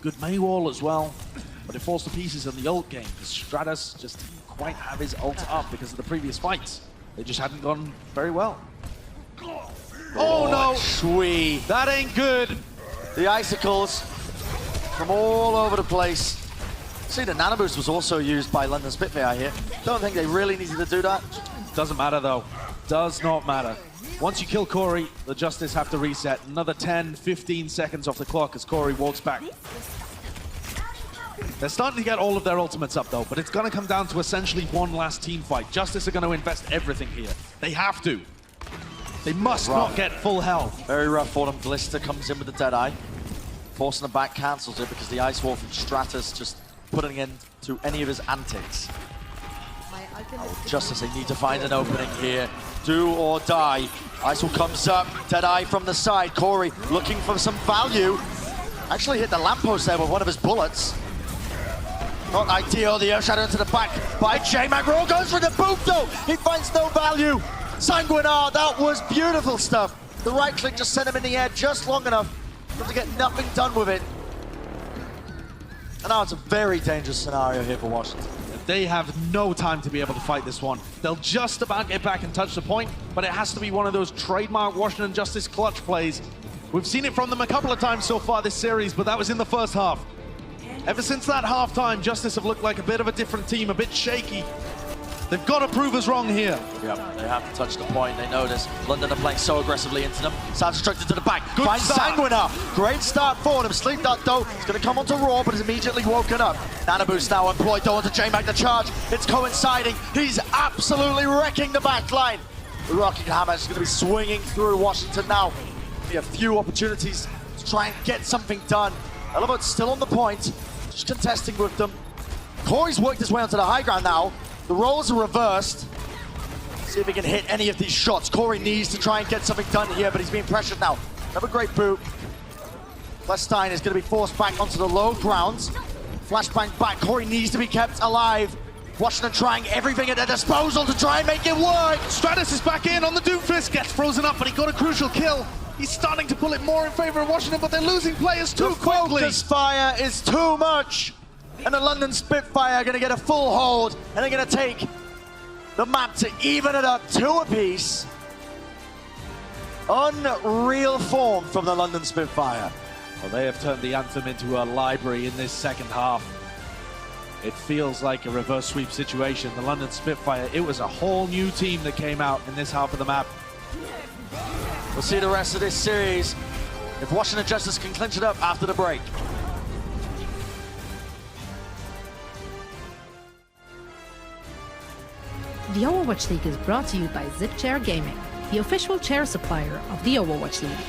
Good May wall as well, but it falls to pieces in the ult game. Stratus just didn't quite have his ult up because of the previous fights. They just hadn't gone very well. Oh no! Shui. That ain't good. The icicles from all over the place. See, the nano boost was also used by London Spitfire here. Don't think they really needed to do that. Doesn't matter though. Does not matter. Once you kill Corey, the Justice have to reset. Another 10, 15 seconds off the clock as Corey walks back. They're starting to get all of their ultimates up though, but it's going to come down to essentially one last team fight. Justice are going to invest everything here. They have to. They must not get full health. Very rough for them. Glister comes in with the Deadeye. Forcing the back cancels it because the Ice Wall from Stratus just putting in to any of his antics. Oh, Justice, they need to find an opening here. Do or die. Ice Wall comes up. Deadeye from the side. Corey looking for some value. Actually hit the lamppost there with one of his bullets. Not ideal, the Earth Shadow into the back by J-Mac. Raw goes for the boot though! He finds no value! Sanguinar, that was beautiful stuff. The right click just sent him in the air just long enough to get nothing done with it. And now it's a very dangerous scenario here for Washington. They have no time to be able to fight this one. They'll just about get back and touch the point, but it has to be one of those trademark Washington Justice clutch plays. We've seen it from them a couple of times so far this series, but that was in the first half. Ever since that halftime, Justice have looked like a bit of a different team, a bit shaky. They've got to prove us wrong here. Yep, they have to touch the point. They know this. London are playing so aggressively into them. Self-destructed to the back. Good Finds start. Sanguinar. Great start for them. Sleep Dart though. It's going to come onto Raw, but is immediately woken up. Nano Boost now employed though onto J-Mac the charge. It's coinciding. He's absolutely wrecking the back line. The Rocket Hammer is going to be swinging through Washington now. Be a few opportunities to try and get something done. Elevate's still on the point, just contesting with them. Corey's worked his way onto the high ground now. The roles are reversed. See if he can hit any of these shots. Corey needs to try and get something done here, but he's being pressured now. Another great boot. Flestein is going to be forced back onto the low grounds. Flashbang back. Corey needs to be kept alive. Washington trying everything at their disposal to try and make it work. Stratus is back in on the Doomfist, gets frozen up, but he got a crucial kill. He's starting to pull it more in favor of Washington, but they're losing players too quickly. The focus fire is too much. And the London Spitfire are going to get a full hold, and they're going to take the map to even it up 2 apiece. Unreal form from the London Spitfire. Well, they have turned the Anthem into a library in this second half. It feels like a reverse sweep situation. The London Spitfire, it was a whole new team that came out in this half of the map. We'll see the rest of this series if Washington Justice can clinch it up after the break. The Overwatch League is brought to you by ZipChair Gaming, the official chair supplier of the Overwatch League.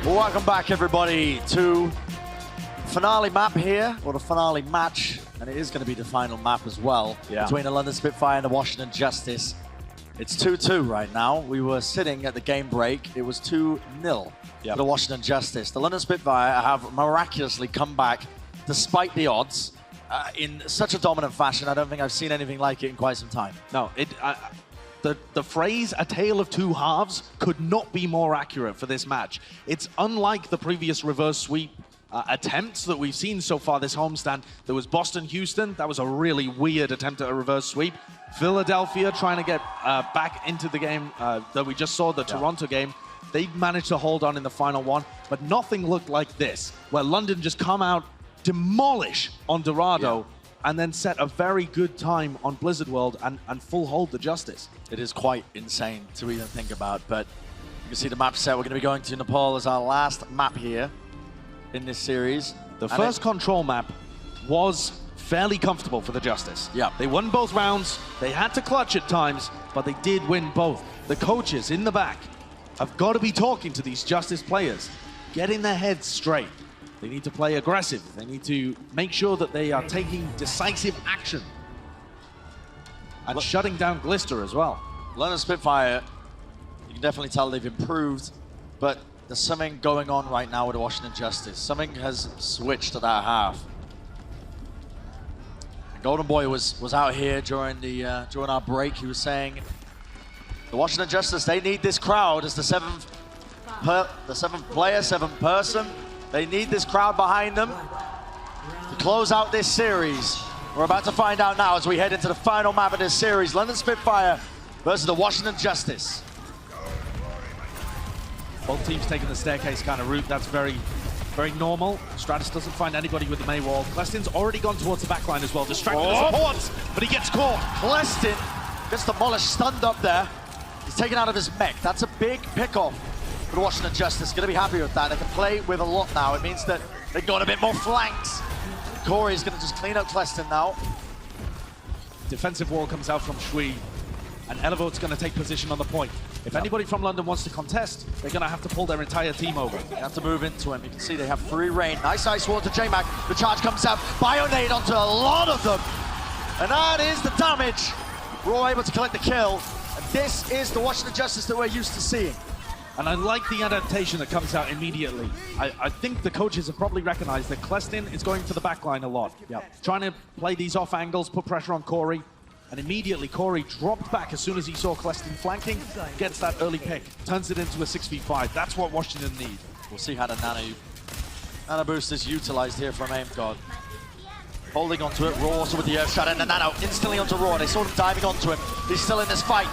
Welcome back, everybody, to finale map here, or the finale match, and it is going to be the final map as well, between the London Spitfire and the Washington Justice. It's 2-2 right now. We were sitting at the game break. It was 2-0 for the Washington Justice. The London Spitfire have miraculously come back, despite the odds, in such a dominant fashion. I don't think I've seen anything like it in quite some time. No, the phrase "a tale of two halves" could not be more accurate for this match. It's unlike the previous reverse sweep attempts that we've seen so far this homestand. There was Boston-Houston. That was a really weird attempt at a reverse sweep. Philadelphia trying to get back into the game that we just saw, the Toronto game. They managed to hold on in the final one, but nothing looked like this, where London just come out, demolish on Dorado, and then set a very good time on Blizzard World and full hold the Justice. It is quite insane to even think about, but you can see the map set. We're going to be going to Nepal as our last map here in this series. The first control map was fairly comfortable for the Justice. Yeah. They won both rounds. They had to clutch at times, but they did win both. The coaches in the back have got to be talking to these Justice players, getting their heads straight. They need to play aggressive. They need to make sure that they are taking decisive action and shutting down Glister as well. London Spitfire, you can definitely tell they've improved, but there's something going on right now with the Washington Justice. Something has switched to that half. Golden Boy was out here during our break. He was saying the Washington Justice, they need this crowd as the seventh player, seventh person. They need this crowd behind them to close out this series. We're about to find out now as we head into the final map of this series. London Spitfire versus the Washington Justice. Both teams taking the staircase kind of route. That's very normal. Stratus doesn't find anybody with the May wall. Klestin's already gone towards the backline as well, distracting the supports, but he gets caught. Klestin gets demolished, stunned up there. He's taken out of his mech. That's a big pickoff for the Washington Justice. Gonna be happy with that. They can play with a lot now. It means that they've got a bit more flanks. Corey's gonna just clean up Klestin now. Defensive wall comes out from Shui, and Elevote's gonna take position on the point. If anybody from London wants to contest, they're gonna have to pull their entire team over. They have to move into him. You can see they have free reign. Nice ice wall to J-Mac. The charge comes out. Bionade onto a lot of them. And that is the damage. We're all able to collect the kill. And this is the Washington Justice that we're used to seeing. And I like the adaptation that comes out immediately. I think the coaches have probably recognized that Klestin is going for the backline a lot. Trying to play these off angles, put pressure on Corey. And immediately Corey dropped back as soon as he saw Klestin flanking, gets that early pick, turns it into a 6v5. That's what Washington need. We'll see how the nano boost is utilized here from AimGod. Holding onto it, Raw also with the earth shot, and the nano instantly onto Raw. They saw him diving onto him. He's still in this fight.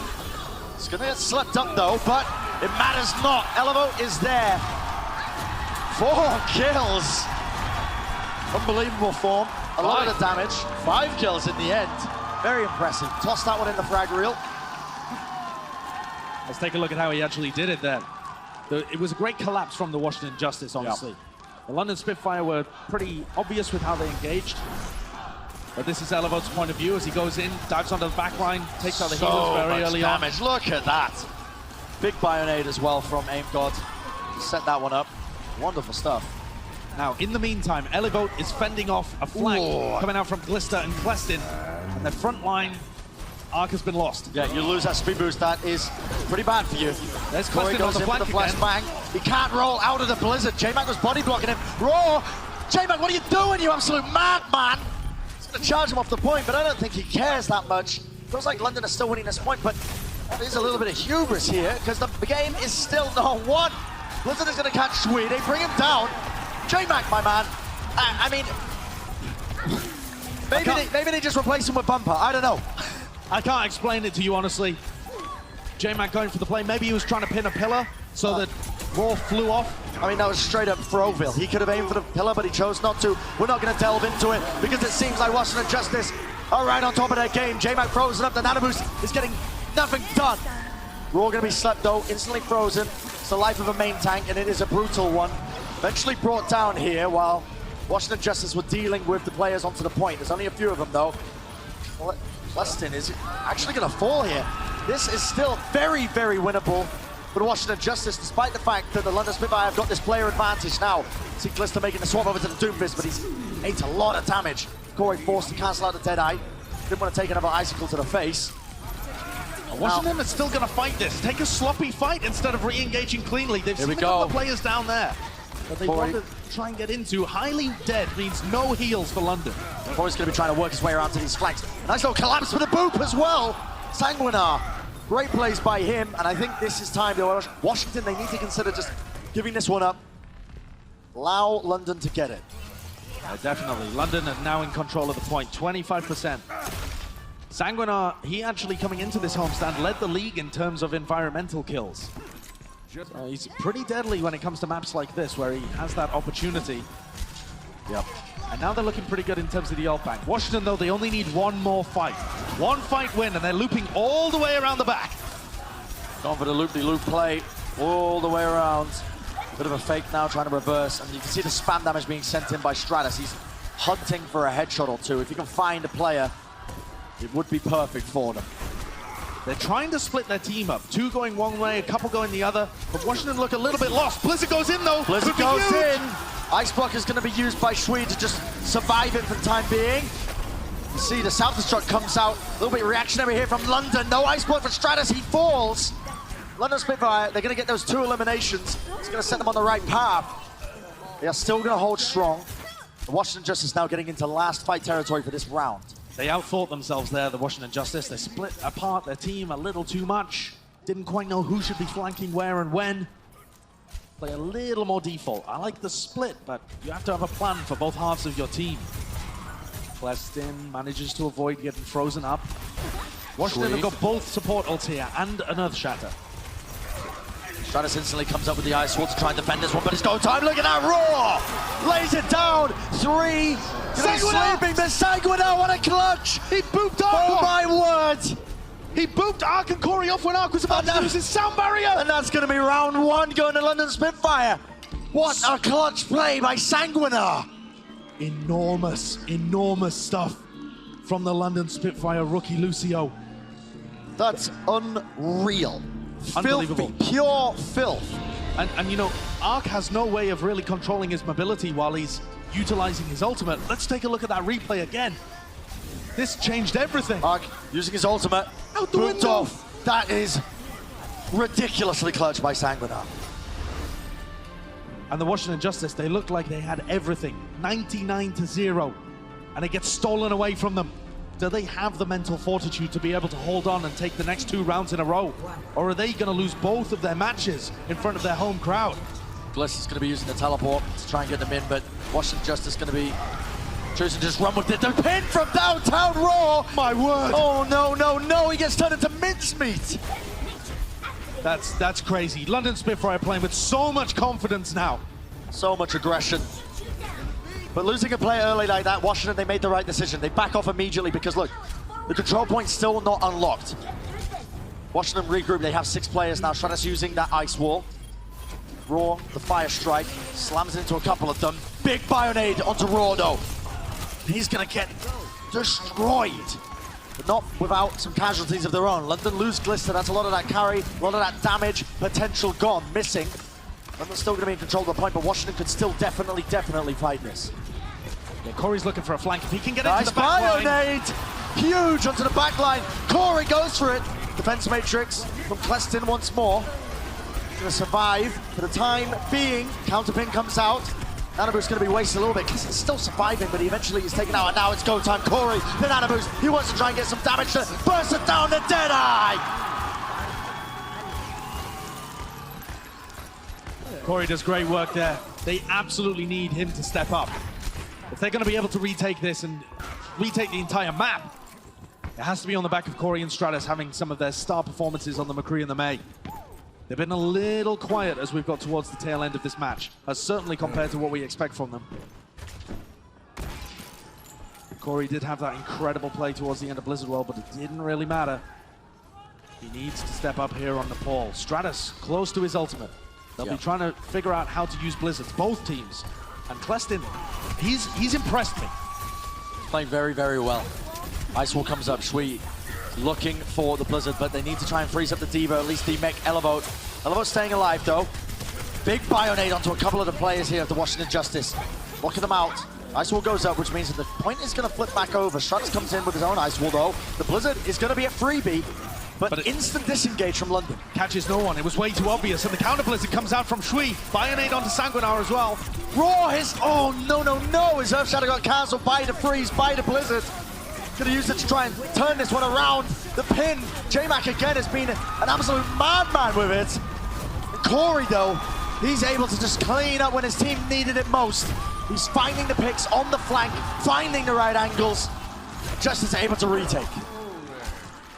He's gonna get slept up though, but it matters not. Elevote is there. 4 kills. Unbelievable form. A lot of the damage. 5 kills in the end. Very impressive. Toss that one in the frag reel. Let's take a look at how he actually did it then. It was a great collapse from the Washington Justice, honestly. The London Spitfire were pretty obvious with how they engaged. But this is Elevote's point of view as he goes in, dives onto the back line, takes out the healers very early damage. Look at that. Big Bionade as well from AimGod. Set that one up. Wonderful stuff. Now, in the meantime, Elevote is fending off a flank coming out from Glister and Klestin. And their front line arc has been lost. Yeah, you lose that speed boost. That is pretty bad for you. There's Corey Klestin goes on the in for the flashbang. He can't roll out of the blizzard. J-Mac was body blocking him. Raw! J-Mac, what are you doing, you absolute madman? He's going to charge him off the point, but I don't think he cares that much. Feels like London is still winning this point, but there is a little bit of hubris here because the game is still 0-1. Blizzard is going to catch Sweet. They bring him down. J-Mac, my man. I mean, maybe they just replace him with Bumper. I don't know. I can't explain it to you, honestly. J-Mac going for the play. Maybe he was trying to pin a pillar so that Raw flew off. I mean, that was straight up Throwville. He could have aimed for the pillar, but he chose not to. We're not going to delve into it because it seems like Washington Justice are right on top of their game. J-Mac frozen up. The nano boost is getting nothing done. Raw going to be slept, though. Instantly frozen. It's the life of a main tank, and it is a brutal one. Eventually brought down here while Washington Justice were dealing with the players onto the point. There's only a few of them, though. Klestin is actually going to fall here. This is still very, very winnable for the Washington Justice, despite the fact that the London Spitfire have got this player advantage now. See Glister making the swap over to the Doomfist, but he's ate a lot of damage. Corey forced to cancel out the Deadeye. Didn't want to take another icicle to the face. Washington is still going to fight this. Take a sloppy fight instead of re-engaging cleanly. They've seen a couple of players down there that they want to try and get into. Highly dead means no heals for London. Corey's going to be trying to work his way around to these flanks. Nice little collapse with a boop as well. Sanguinar. Great plays by him, and I think this is time to Washington, they need to consider just giving this one up. Allow London to get it. Yeah, definitely. London are now in control of the point, 25%. Sanguinar, he actually coming into this homestand led the league in terms of environmental kills. He's pretty deadly when it comes to maps like this, where he has that opportunity. Yep. And now they're looking pretty good in terms of the ult bank. Washington, though, they only need one more fight. One fight win, and they're looping all the way around the back. Going for the loop-de-loop play all the way around. A bit of a fake now, trying to reverse. And you can see the spam damage being sent in by Stratus. He's hunting for a headshot or two. If you can find a player, it would be perfect for them. They're trying to split their team up. 2 going one way, a couple going the other. But Washington look a little bit lost. Blizzard goes in, though. Blizzard goes in. Ice Block is going to be used by Shui to just survive it for the time being. You see the self-destruct comes out. A little bit reactionary here from London. No Ice Block for Stratus. He falls. London Spitfire, they're going to get those 2 eliminations. It's going to set them on the right path. They are still going to hold strong. The Washington Justice now getting into last fight territory for this round. They outthought themselves there, the Washington Justice. They split apart their team a little too much. Didn't quite know who should be flanking where and when. Play a little more default. I like the split, but you have to have a plan for both halves of your team. Clestin manages to avoid getting frozen up. Washington have got both support ults here and an Earth Shatter. Stratus instantly comes up with the Ice Wall to try and defend this one, but it's go time. Look at that roar! Lays it down. 3. Sleeping, but Sanguinar, what a clutch! He booped Ark! Oh my word! He booped Ark and Corey off when Ark was about to lose his sound barrier! And that's going to be round 1 going to London Spitfire. What a clutch play by Sanguinar! Enormous, enormous stuff from the London Spitfire rookie Lucio. That's unreal. Unbelievable. Filthy, pure filth. And you know, Ark has no way of really controlling his mobility while he's utilizing his ultimate. Let's take a look at that replay again. This changed everything. Ark using his ultimate. Booped off. That is ridiculously clutch by Sanguinar. And the Washington Justice, they looked like they had everything. 99-0. And it gets stolen away from them. Do they have the mental fortitude to be able to hold on and take the next 2 rounds in a row? Or are they going to lose both of their matches in front of their home crowd? Bliss is going to be using the teleport to try and get them in, but Washington Justice going to be choosing to just run with it. The pin from downtown Raw! My word! Oh, no, no, no, he gets turned into mincemeat! That's crazy. London Spitfire playing with so much confidence now. So much aggression. But losing a player early like that, Washington, they made the right decision. They back off immediately because, look, the control point's still not unlocked. Washington regroup, they have 6 players now. Stratus using that Ice Wall. Raw, the Fire Strike, slams into a couple of them. Big Bionade onto Dorado. He's going to get destroyed. But not without some casualties of their own. London lose Glister, that's a lot of that carry, a lot of that damage, potential gone, missing. London's still going to be in control of the point, but Washington could still definitely fight this. Yeah, Corey's looking for a flank. If he can get nice into the back line. Bionade! Huge onto the back line. Corey goes for it. Defense matrix from Clestin once more. Going to survive for the time being. Counterpin comes out. Nanabu's going to be wasted a little bit. Clestin's still surviving, but he eventually is taken out. And now it's go time. Corey, the Nanaboost. He wants to try and get some damage to burst it down to Deadeye. Corey does great work there. They absolutely need him to step up. If they're going to be able to retake this and retake the entire map, it has to be on the back of Corey and Stratus having some of their star performances on the McCree and the May. They've been a little quiet as we've got towards the tail end of this match, certainly compared to what we expect from them. Corey did have that incredible play towards the end of Blizzard World, but it didn't really matter. He needs to step up here on Nepal. Stratus, close to his ultimate. They'll be trying to figure out how to use Blizzards, both teams. And Clestin, he's impressed me. Playing very, very well. Ice Wall comes up, Shui looking for the Blizzard, but they need to try and freeze up the Diva, at least demech Elevote. Elevote staying alive though. Big Bionade onto a couple of the players here of the Washington Justice. Locking them out. Ice Wall goes up, which means that the point is going to flip back over. Struts comes in with his own Ice Wall though. The Blizzard is going to be a freebie. But instant disengage from London. Catches no one. It was way too obvious. And the counter Blizzard comes out from Shui. Bionade onto Sanguinar as well. Raw, oh no, no, no. His Earth Shadow got cancelled by the freeze, by the Blizzard. Gonna use it to try and turn this one around. The pin. J-Mac again has been an absolute madman with it. And Corey though, he's able to just clean up when his team needed it most. He's finding the picks on the flank, finding the right angles. Justice able to retake.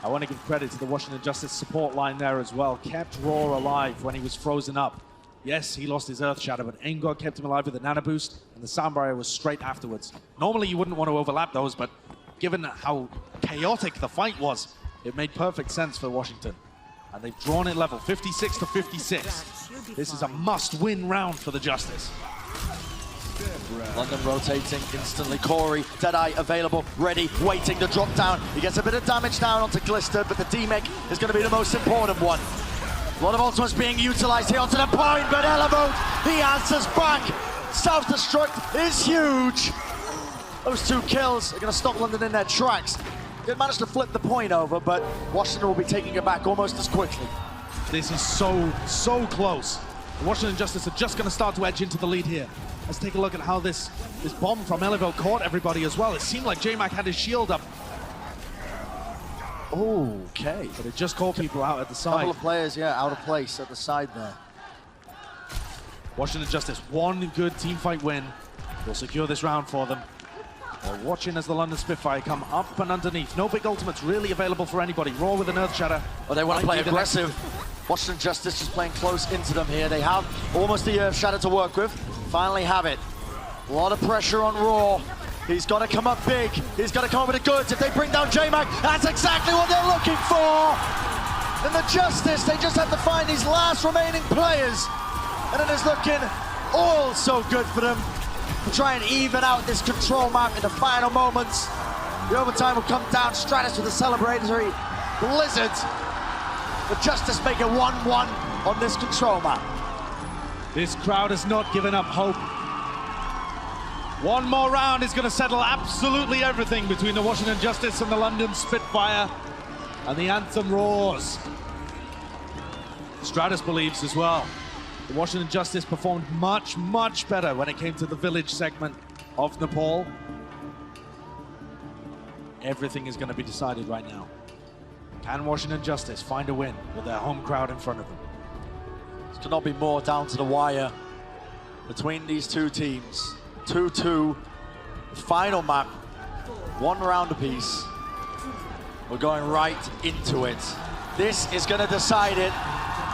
I want to give credit to the Washington Justice support line there as well. Kept Raw alive when he was frozen up. Yes, he lost his Earth Shadow, but Angod kept him alive with a Nano Boost, and the Sound Barrier was straight afterwards. Normally you wouldn't want to overlap those, but given how chaotic the fight was, it made perfect sense for Washington. And they've drawn it level, 56-56. This is a must-win round for the Justice. London rotating instantly. Corey, Deadeye available, ready, waiting to drop down. He gets a bit of damage down onto Glister, but the demech is going to be the most important one. A lot of ultimates being utilized here onto the point, but Elevote, he answers back. Self-destruct is huge. Those 2 kills are going to stop London in their tracks. They managed to flip the point over, but Washington will be taking it back almost as quickly. This is so close. The Washington Justice are just going to start to edge into the lead here. Let's take a look at how this bomb from Elevote caught everybody as well. It seemed like J-Mac had his shield up Okay. But it just caught people out at the side. Couple of players, yeah, out of place at the side there. Washington Justice, one good team fight win will secure this round for them. They're watching as the London Spitfire come up and underneath. No big ultimates really available for anybody. Raw with an Earth Shatter. Well, they want to play aggressive. Washington Justice just playing close into them here. They have almost the Earth Shatter to work with. Finally have it. A lot of pressure on Raw. He's got to come up big. He's got to come up with the goods. If they bring down J-Mac, that's exactly what they're looking for. And the Justice, they just have to find these last remaining players. And it is looking all so good for them to try and even out this control map in the final moments. The overtime will come down. Stratus with a celebratory blizzard. The Justice make it 1-1 on this control map. This crowd has not given up hope. One more round is going to settle absolutely everything between the Washington Justice and the London Spitfire. And the anthem roars. Stratus believes as well. The Washington Justice performed much, much better when it came to the village segment of Nepal. Everything is going to be decided right now. Can Washington Justice find a win with their home crowd in front of them? This could not be more down to the wire between these two teams. 2-2, the final map, 1 round apiece. We're going right into it. This is going to decide it.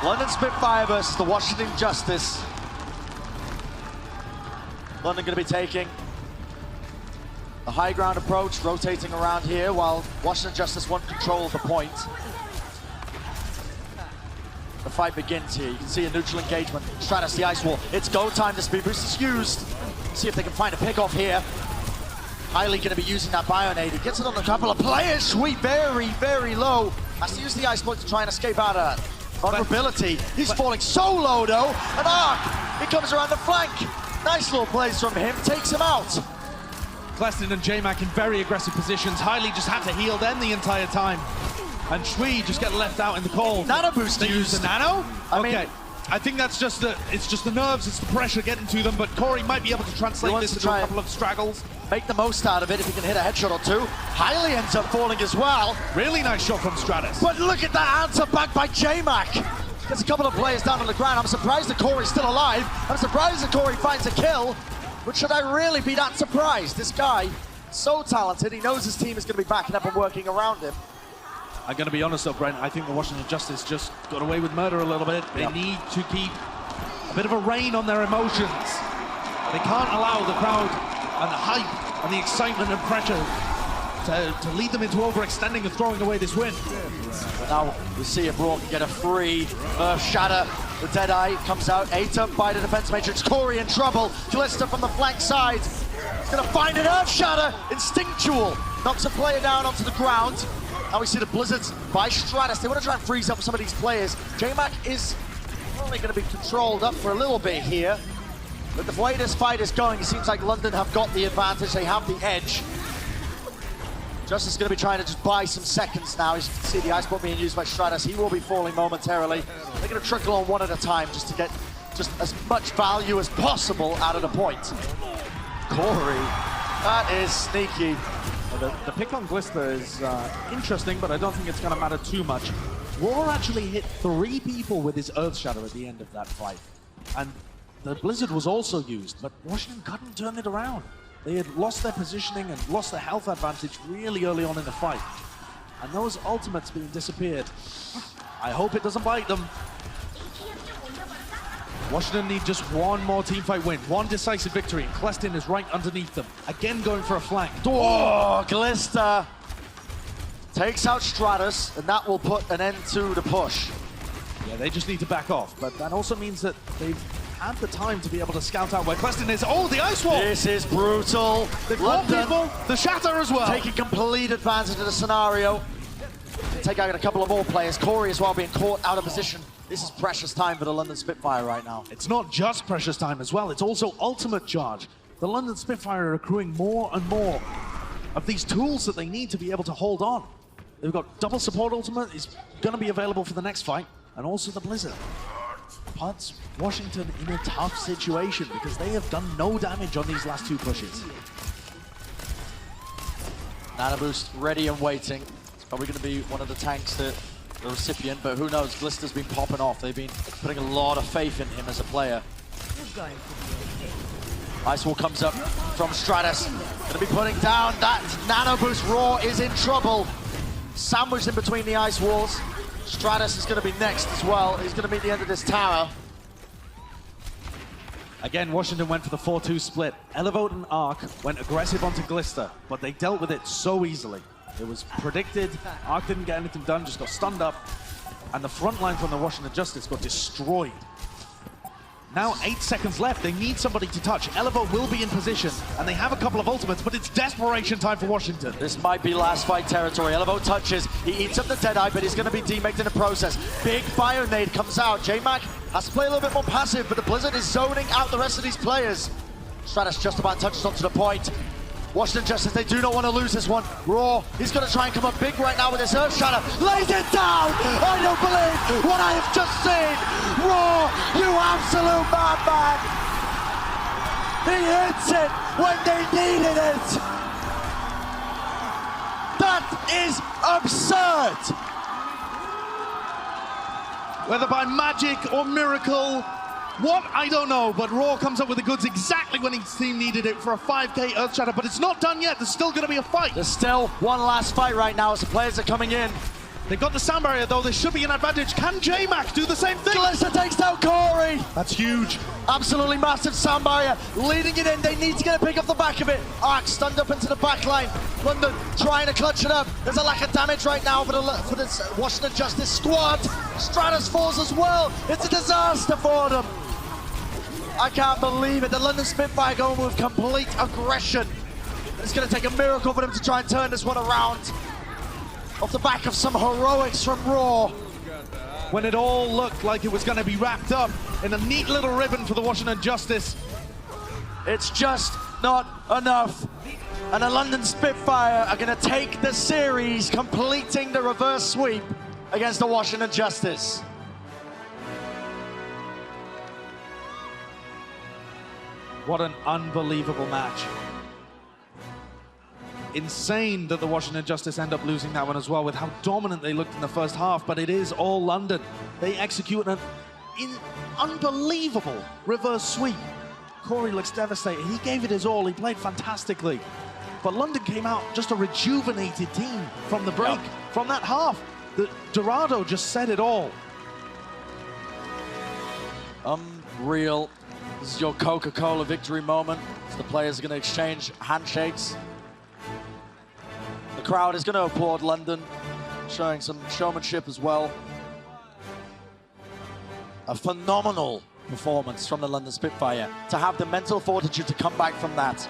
London Spitfire versus the Washington Justice. London going to be taking the high ground approach, rotating around here, while Washington Justice want control of the point. The fight begins here. You can see a neutral engagement. Stratus, the ice wall. It's go time. The speed boost is used. See if they can find a pick off here. Highly going to be using that Bionade. He gets it on a couple of players. Sweet, very, very low. Has to use the ice point to try and escape out of that vulnerability. He's falling so low though. And Ark, he comes around the flank. Nice little plays from him. Takes him out. Klestin and J-Mac in very aggressive positions. Highly just had to heal them the entire time. And Shui just get left out in the cold. Nano boost They use the nano? I mean, I think that's just the, it's just the nerves, it's the pressure getting to them, but Corey might be able to translate this into a couple of straggles. Make the most out of it if he can hit a headshot or two. Highly ends up falling as well. Really nice shot from Stratus. But look at that answer back by J-Mac. Gets a couple of players down on the ground. I'm surprised that Corey's still alive. I'm surprised that Corey finds a kill. But should I really be that surprised? This guy, so talented, he knows his team is going to be backing up and working around him. I'm going to be honest though, Brent, I think the Washington Justice just got away with murder a little bit. They need to keep a bit of a rein on their emotions. They can't allow the crowd and the hype and the excitement and pressure to lead them into overextending and throwing away this win. But now we see if Raw can get a free shatter. The Deadeye comes out, ate up by the defense matrix. Corey in trouble. Calista from the flank side. He's going to find an Earth Shatter. Instinctual. Knocks a player down onto the ground. Now we see the blizzards by Stratus. They want to try and freeze up some of these players. J-Mac is only going to be controlled up for a little bit here. But the way this fight is going, it seems like London have got the advantage. They have the edge. Justice is going to be trying to just buy some seconds now. As you can see the ice bomb being used by Stratus. He will be falling momentarily. They're going to trickle on one at a time just to get just as much value as possible out of the point. Corey, that is sneaky. The pick on Glister is interesting, but I don't think it's going to matter too much. Raw actually hit 3 people with his Earth Shatter at the end of that fight. And the Blizzard was also used, but Washington couldn't turn it around. They had lost their positioning and lost their health advantage really early on in the fight. And those ultimates being disappeared. I hope it doesn't bite them. Washington need just one more teamfight win, one decisive victory, and Klestin is right underneath them. Again going for a flank. Oh, Glista takes out Stratus, and that will put an end to the push. Yeah, they just need to back off, but that also means that they've had the time to be able to scout out where Klestin is. Oh, the ice wall! This is brutal. London, people, the shatter as well. Taking complete advantage of the scenario. Take out a couple of more players. Corey as well being caught out of position. This is precious time for the London Spitfire right now. It's not just precious time as well, it's also ultimate charge. The London Spitfire are accruing more and more of these tools that they need to be able to hold on. They've got double support ultimate, is going to be available for the next fight, and also the Blizzard. Puts Washington in a tough situation because they have done no damage on these last 2 pushes. Nano boost ready and waiting. Probably going to be one of the tanks that the recipient, but who knows? Glister's been popping off. They've been putting a lot of faith in him as a player. Ice Wall comes up from Stratus. Going to be putting down that nano boost. Raw is in trouble. Sandwiched in between the ice walls. Stratus is going to be next as well. He's going to meet the end of this tower. Again, Washington went for the 4-2 split. Elevote and Arc went aggressive onto Glister, but they dealt with it so easily. It was predicted. Arc didn't get anything done, just got stunned up. And the front line from the Washington Justice got destroyed. Now 8 seconds left. They need somebody to touch. Elevote will be in position, and they have a couple of ultimates, but it's desperation time for Washington. This might be last fight territory. Elevote touches. He eats up the Deadeye, but he's going to be demeked in the process. Big Fire Nade comes out. J-Mac has to play a little bit more passive, but the Blizzard is zoning out the rest of these players. Stratus just about touches onto the point. Washington Justice, they do not want to lose this one. Raw, he's going to try and come up big right now with his Earth Shatter. Lays it down! I don't believe what I have just seen! Raw, you absolute madman! He hits it when they needed it! That is absurd! Whether by magic or miracle, what? I don't know, but Raw comes up with the goods exactly when his team needed it for a 5k Earth Shatter, but it's not done yet. There's still going to be a fight. There's still one last fight right now as the players are coming in. They've got the sound barrier, though. There should be an advantage. Can J-Mac do the same thing? Glister takes down Corey. That's huge. Absolutely massive sound barrier. Leading it in. They need to get a pick off the back of it. Arc stunned up into the back line. London trying to clutch it up. There's a lack of damage right now for this Washington Justice squad. Stratus falls as well. It's a disaster for them. I can't believe it. The London Spitfire going with complete aggression. It's going to take a miracle for them to try and turn this one around. Off the back of some heroics from Raw. When it all looked like it was going to be wrapped up in a neat little ribbon for the Washington Justice. It's just not enough. And the London Spitfire are going to take the series, completing the reverse sweep against the Washington Justice. What an unbelievable match. Insane that the Washington Justice end up losing that one as well with how dominant they looked in the first half, but it is all London. They execute an unbelievable reverse sweep. Corey looks devastated. He gave it his all. He played fantastically. But London came out just a rejuvenated team from the break. Yep. From that half, the Dorado just said it all. Unreal. This is your Coca-Cola victory moment. So the players are going to exchange handshakes. The crowd is going to applaud London, showing some showmanship as well. A phenomenal performance from the London Spitfire. To have the mental fortitude to come back from that.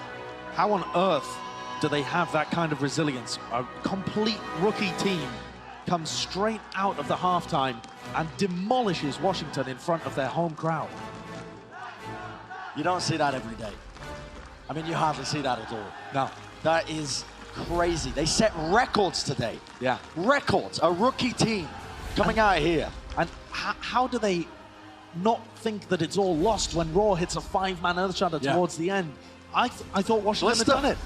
How on earth do they have that kind of resilience? A complete rookie team comes straight out of the halftime and demolishes Washington in front of their home crowd. You don't see that every day. I mean, you hardly see that at all. No. That is crazy. They set records today. Yeah. Records. A rookie team coming out here. And how do they not think that it's all lost when Raw hits a 5-man Earth Shatter towards the end? I thought Washington had done it.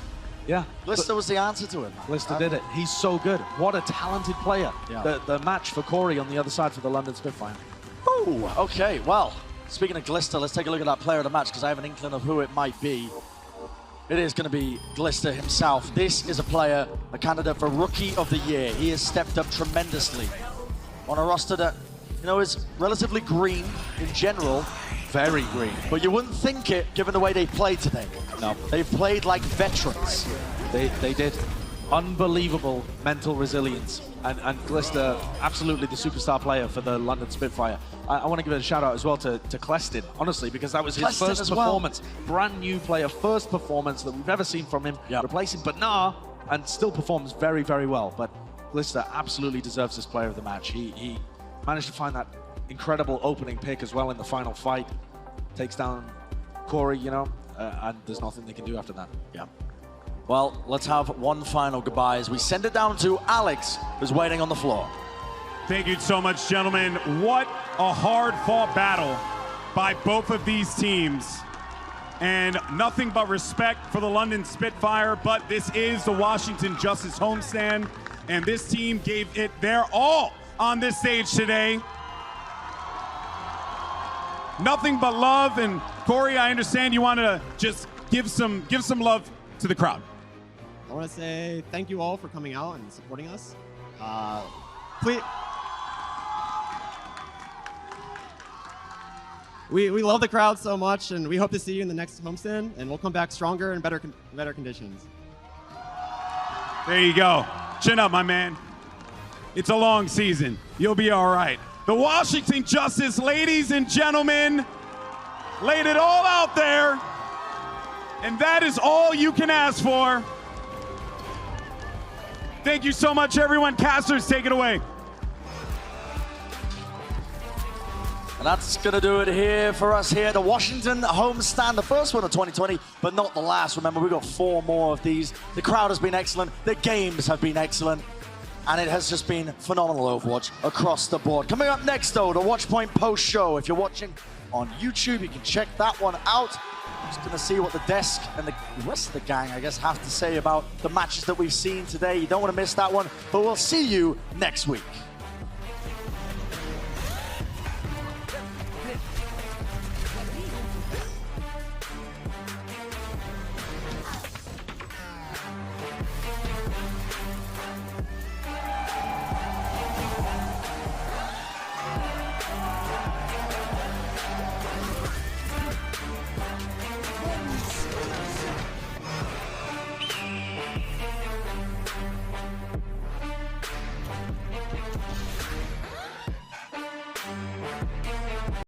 Yeah. Glister was the answer to him. Glister did it. He's so good. What a talented player. Yeah. The match for Corey on the other side for the London Spitfire. Oh, okay. Well, speaking of Glister, let's take a look at that player of the match because I have an inkling of who it might be. It is going to be Glister himself. This is a player, a candidate for Rookie of the Year. He has stepped up tremendously on a roster that, you know, is relatively green in general. Very green. But you wouldn't think it, given the way they played today. No. They've played like veterans. They did. Unbelievable mental resilience. And Glister, absolutely the superstar player for the London Spitfire. I want to give a shout out as well to Cleston, honestly, because that was his first performance. Brand new player, first performance that we've ever seen from him. Yep. Replacing Bernard, and still performs very, very well. But Glister absolutely deserves this player of the match. He managed to find that incredible opening pick as well in the final fight. Takes down Corey, you know, and there's nothing they can do after that. Yeah. Well, let's have one final goodbye as we send it down to Alex, who's waiting on the floor. Thank you so much, gentlemen. What a hard-fought battle by both of these teams. And nothing but respect for the London Spitfire, but this is the Washington Justice homestand. And this team gave it their all on this stage today. Nothing but love. And Corey, I understand you want to just give some love to the crowd. I want to say thank you all for coming out and supporting us. Please. We love the crowd so much, and we hope to see you in the next homestand, and we'll come back stronger and better conditions. There you go. Chin up, my man. It's a long season. You'll be all right. The Washington Justice, ladies and gentlemen, laid it all out there, and that is all you can ask for. Thank you so much, everyone. Casters, take it away. And that's going to do it here for us here at the Washington homestand, the first one of 2020, but not the last. Remember, we've got 4 more of these. The crowd has been excellent. The games have been excellent. And it has just been phenomenal Overwatch across the board. Coming up next, though, the Watchpoint post-show. If you're watching on YouTube, you can check that one out. Just going to see what the desk and the rest of the gang, I guess, have to say about the matches that we've seen today. You don't want to miss that one, but we'll see you next week.